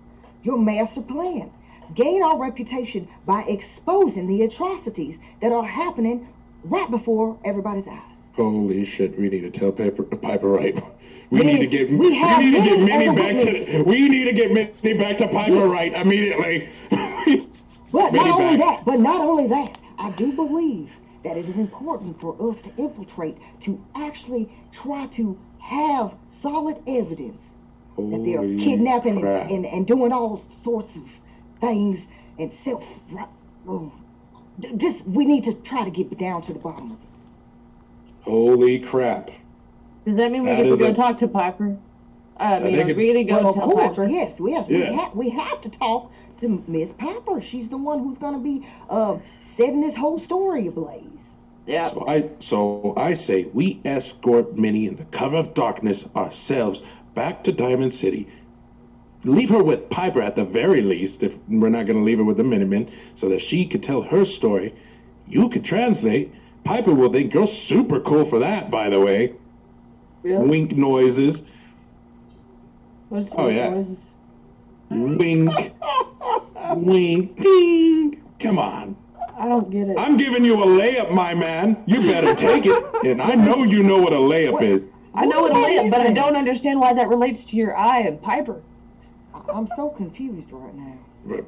Your master plan. Gain our reputation by exposing the atrocities that are happening right before everybody's eyes. Holy shit, we need to tell Piper right. We Minnie, need to get we have need to get Minnie as a Minnie back witness. to we need to get Minnie back to Piper right immediately. But Minnie not only that, I do believe that it is important for us to infiltrate, to actually try to have solid evidence that they are Holy kidnapping crap. and doing all sorts of things and just we need to try to get down to the bottom of it. Holy crap. Does that mean we That get to is go a- talk to Piper? think it- really go Well, of tell course, Piper? yes, we Yeah. have to talk to Miss Piper. She's the one who's going to be setting this whole story ablaze. Yeah. So I say we escort Minnie in the cover of darkness ourselves back to Diamond City. Leave her with Piper at the very least, if we're not going to leave her with the Minutemen, so that she could tell her story. You could translate. Piper will think you're super cool for that, by the way. Really? Wink noises. What's Oh, yeah. noises? Wink. Wink. Ding. Come on. I don't get it. I'm giving you a layup, my man. You better take it. And I know you know what a layup is. I know what a What layup, is but I it? don't understand why that relates to your eye and Piper. I'm so confused right now.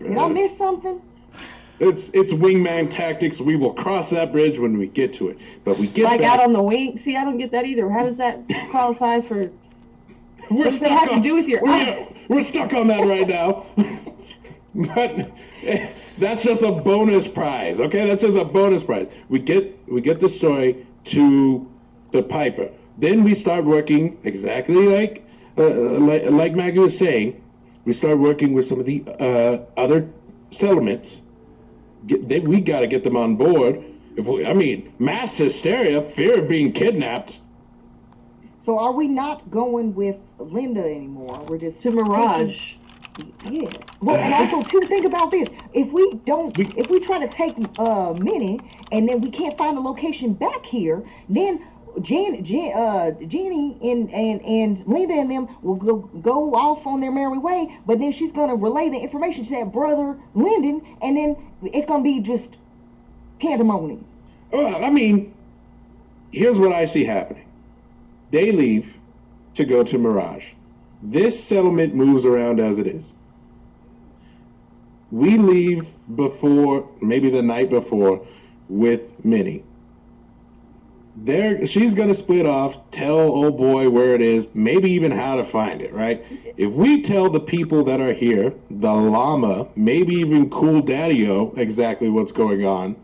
Did I miss something? It's wingman tactics. We will cross that bridge when we get to it. But we get Like back. out on the wing? See, I don't get that either. How does that qualify for... We're does that have to do with your eye? We're stuck on that right now. But that's just a bonus prize, okay? That's just a bonus prize. We get the story to the Piper. Then we start working exactly like Maggie was saying. We start working with some of the other settlements. We got to get them on board. Mass hysteria, fear of being kidnapped. So are we not going with Linda anymore? We're just To Mirage. Yes. Well, and also too, think about this: if we try to take Minnie, and then we can't find the location back here, then Jenny and Linda and them will go off on their merry way. But then she's gonna relay the information to that brother Lyndon, and then it's gonna be just pandemonium. Well, here's what I see happening. They leave to go to Mirage. This settlement moves around as it is. We leave before, maybe the night before, with Minnie. She's going to split off, tell old boy where it is, maybe even how to find it, right? If we tell the people that are here, the llama, maybe even Cool Daddy-O, exactly what's going on,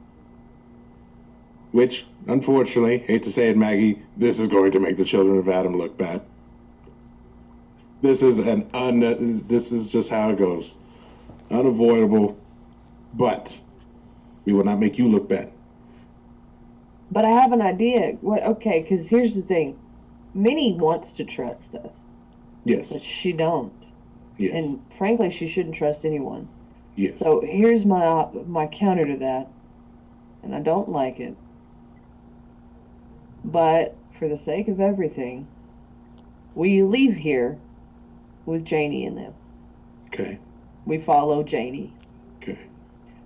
which, unfortunately, hate to say it, Maggie, this is going to make the children of Adam look bad. This is this is just how it goes. Unavoidable, but we will not make you look bad. But I have an idea. Okay, because here's the thing. Minnie wants to trust us, Yes. but she don't. Yes. And frankly, she shouldn't trust anyone. Yes. So here's my counter to that, and I don't like it. But for the sake of everything, we leave here with Janie and them. Okay. We follow Janie. Okay.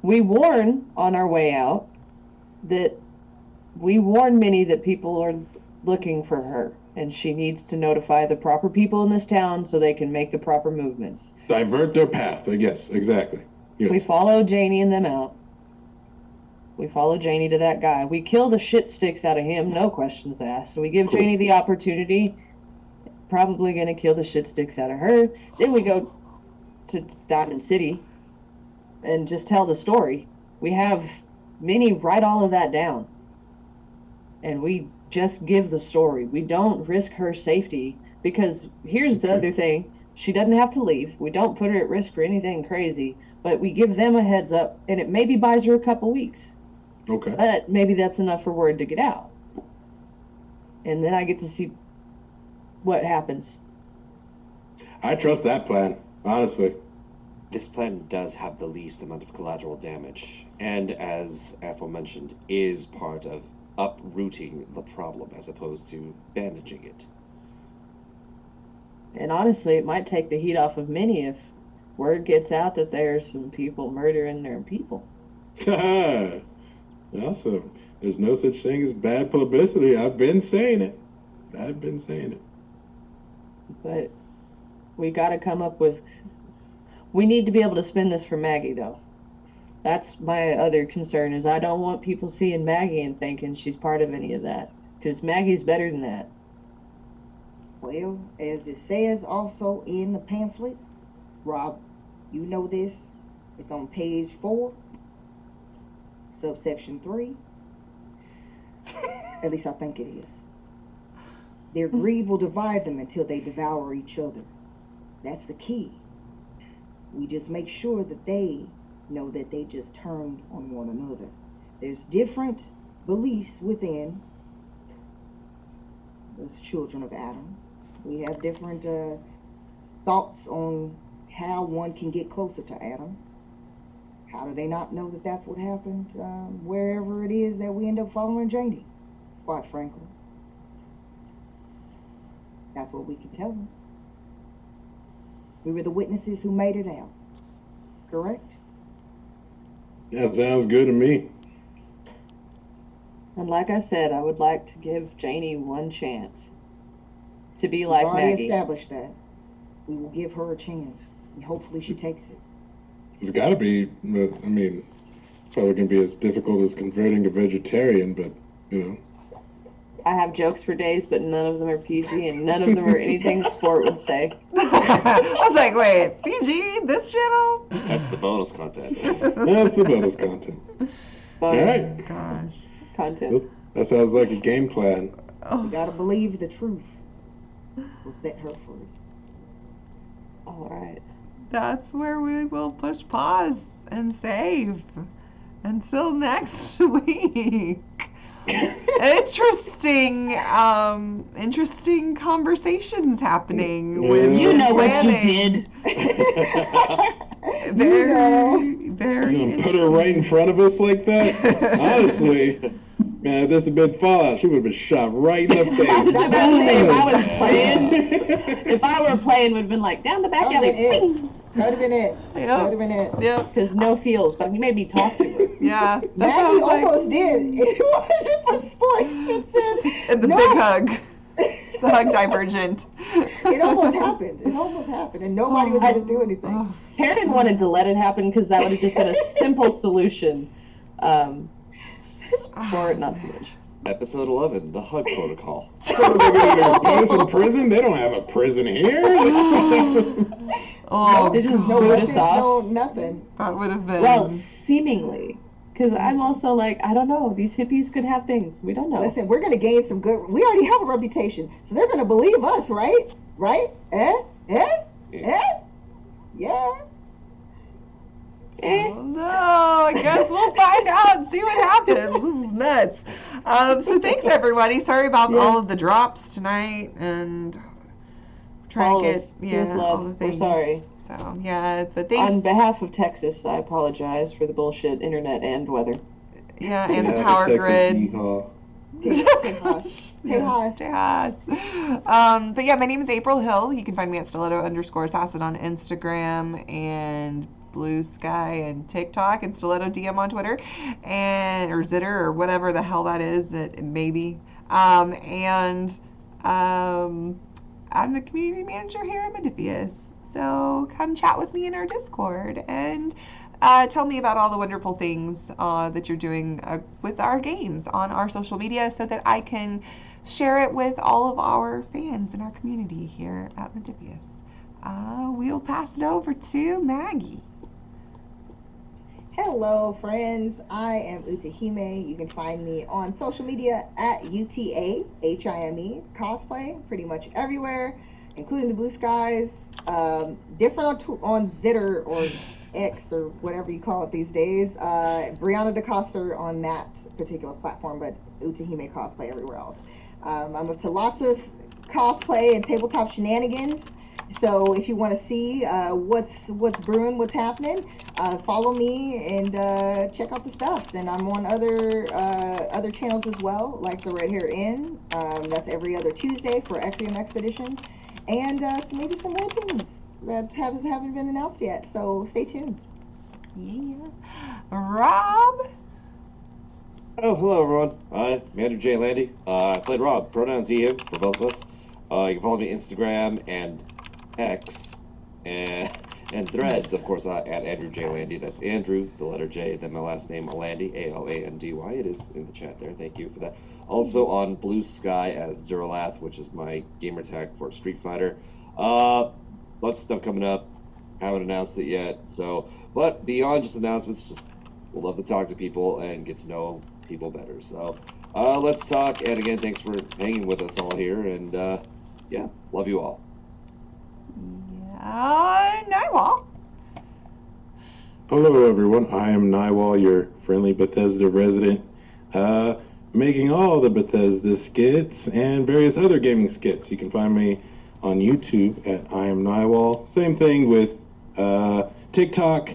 We warn on our way out that we warn Minnie that people are looking for her, and she needs to notify the proper people in this town so they can make the proper movements. Divert their path. Yes, exactly. Yes. We follow Janie and them out. We follow Janie to that guy. We kill the shit sticks out of him, no questions asked. We give Cool. Janie the opportunity, probably gonna kill the shit sticks out of her. Then we go to Diamond City and just tell the story. We have Minnie write all of that down. And we just give the story. We don't risk her safety, because here's the other thing. She doesn't have to leave. We don't put her at risk for anything crazy. But we give them a heads up, and it maybe buys her a couple weeks. Okay. But maybe that's enough for word to get out. And then I get to see what happens. I trust that plan, honestly. This plan does have the least amount of collateral damage, and as aforementioned, is part of uprooting the problem as opposed to bandaging it. And honestly, it might take the heat off of Minnie if word gets out that there's some people murdering their people. Awesome. There's no such thing as bad publicity. I've been saying it. But we gotta come up with... We need to be able to spin this for Maggie, though. That's my other concern, is I don't want people seeing Maggie and thinking she's part of any of that. Because Maggie's better than that. Well, as it says also in the pamphlet, Rob, you know this. It's on page 4, subsection 3. At least I think it is. Their greed will divide them until they devour each other. That's the key. We just make sure that they know that they just turned on one another. There's different beliefs within us children of Adam. We have different thoughts on how one can get closer to Adam. How do they not know that that's what happened wherever it is that we end up following Janie? Quite frankly. That's what we can tell them. We were the witnesses who made it out. Correct? Yeah, sounds good to me. And like I said, I would like to give Janie one chance to be like We've already Maggie. established that. We will give her a chance, and hopefully she takes it. It's got to be, I mean, probably going to be as difficult as converting a vegetarian, but, you know. I have jokes for days, but none of them are PG, and none of them are anything Sport would say. I was like, wait, PG, this channel? That's the bonus content. That's the bonus content. But All right. Gosh. content. That sounds like a game plan. We gotta believe the truth will set her free. All right. That's where we will push pause and save. Until next week. Interesting conversations happening with You know what you planning. did. Very You gonna put her right in front of us like that? Honestly, man, if this had been Fallout, she would have been shot right in the face. I was about to say, if I was playing, if I were playing, would have been like down the back That would alley. have been it. That would have been it. Yep. That would have been it. Yep. Because no feels, but you made me talk to her. Yeah. That Maggie sounds like almost did. It wasn't for sport. It said, the no. big hug. The hug divergent. It almost happened. It almost happened. And nobody was going to do anything. Karen wanted to let it happen because that would have just been a simple solution. Sport, not so much. Episode 11, the hug protocol. What are they gonna do? Put us in prison? They don't have a prison here. Oh, They just No boot weapons, us off. no nothing. that would have been. Well, seemingly. Because I'm also like, I don't know. These hippies could have things. We don't know. Listen, we're going to gain some good... We already have a reputation. So they're going to believe us, right? Right? Eh? Yeah. Oh, no, I guess we'll find out and see what happens. This is nuts. So thanks, everybody. Sorry about all of the drops tonight and trying All to of get us. Here's all love. the We're things. sorry. So yeah, but On thanks. behalf of Texas, I apologize for the bullshit internet and weather. Yeah, and the Yeah, power Texas grid. yeehaw. Tejas. Tejas. But yeah, my name is April Hill. You can find me at stiletto_assassin on Instagram and Blue Sky and TikTok, and Stiletto DM on Twitter, and or Zitter or whatever the hell that is. It maybe. I'm the community manager here at Modiphius. So come chat with me in our Discord and tell me about all the wonderful things that you're doing with our games on our social media so that I can share it with all of our fans in our community here at Modiphius. We'll pass it over to Maggie. Hello, friends. I am Utahime. You can find me on social media at UTAHIME cosplay, pretty much everywhere, including the Blue Skies. Different on Zitter or X or whatever you call it these days. Brianna DaCosta on that particular platform, but Utahime Cosplay everywhere else. I'm up to lots of cosplay and tabletop shenanigans. So if you want to see what's brewing, what's happening, follow me and check out the stuffs. And I'm on other channels as well, like the Red Hair Inn. That's every other Tuesday for Ecrium Expeditions, and maybe some more things that haven't been announced yet. So stay tuned. Yeah. Rob? Oh, hello everyone. I'm Andrew J. Landy. I played Rob. Pronouns he, him for both of us. You can follow me on Instagram and X and Threads, of course, at Andrew J. Landy. That's Andrew, the letter J, then my last name, Alandy, A-L-A-N-D-Y. It is in the chat there. Thank you for that. Also on Blue Sky as Duralath, which is my gamer tag for Street Fighter. Lots of stuff coming up. Haven't announced it yet. So, but beyond just announcements, just we'll love to talk to people and get to know people better. So, let's talk. And again, thanks for hanging with us all here. And yeah, love you all. Nywall. Hello, everyone. I am Nywall, your friendly Bethesda resident, making all the Bethesda skits and various other gaming skits. You can find me on YouTube at I am Nywall. Same thing with TikTok,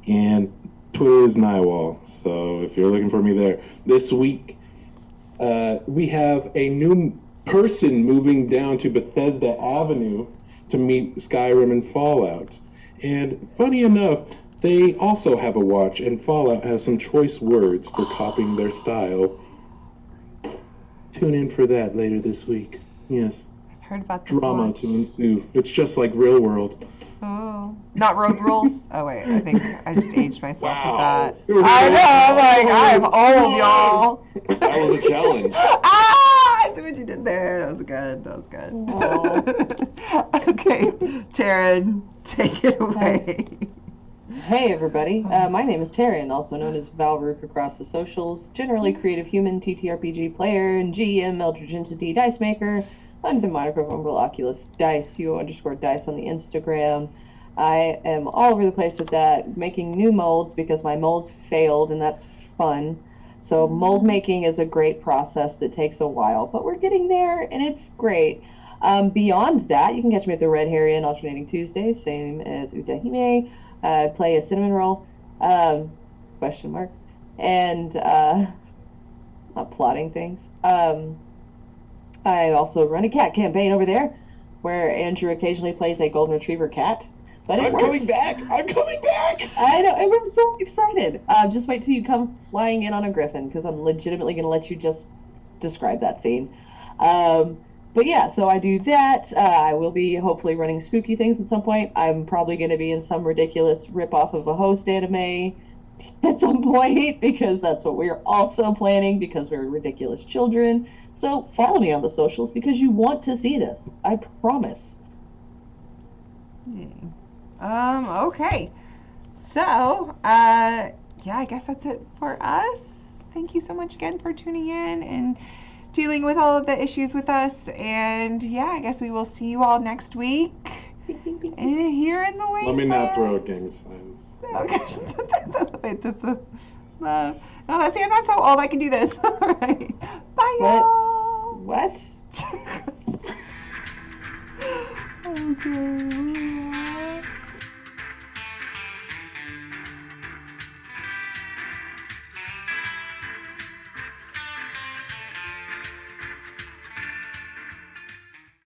and Twitter is Nywall. So if you're looking for me there, this week we have a new person moving down to Bethesda Avenue to meet Skyrim and Fallout. And funny enough, they also have a watch, and Fallout has some choice words for copying their style. Tune in for that later this week. Yes. I've heard about this Drama watch. to ensue. It's just like Real World. Oh, not Road Rules? Oh, wait, I think I just aged myself Wow. with that. I know, I'm like, I'm old, y'all. That was a challenge. I see what you did there. That was good. That was good. Okay, Taryn, take it away. Hey everybody, my name is Taryn, also known as Valrook across the socials, generally creative human TTRPG player and GM Eldritch Entity Dice Maker, under the moniker of Umbral Oculus Dice, _dice on the Instagram. I am all over the place with that, making new molds because my molds failed, and that's fun. So mold making is a great process that takes a while, but we're getting there, and it's great. Beyond that, you can catch me at the Red Hair Inn alternating Tuesdays, same as Utahime. Play a cinnamon roll, question mark, and not plotting things. I also run a cat campaign over there, where Andrew occasionally plays a golden retriever cat. But I'm coming back! I'm coming back! I know, and I'm so excited. Just wait till you come flying in on a griffin, because I'm legitimately going to let you just describe that scene. But yeah, so I do that. I will be hopefully running spooky things at some point. I'm probably going to be in some ridiculous ripoff of a host anime at some point, because that's what we're also planning, because we're ridiculous children. So follow me on the socials, because you want to see this. I promise. Okay. So, yeah, I guess that's it for us. Thank you so much again for tuning in and dealing with all of the issues with us. And yeah, I guess we will see you all next week. And here in the wasteland. Let me not throw a gang signs. Oh gosh. Wait, this is no, that's see, I'm not so old. I can do this. All right. Bye, y'all.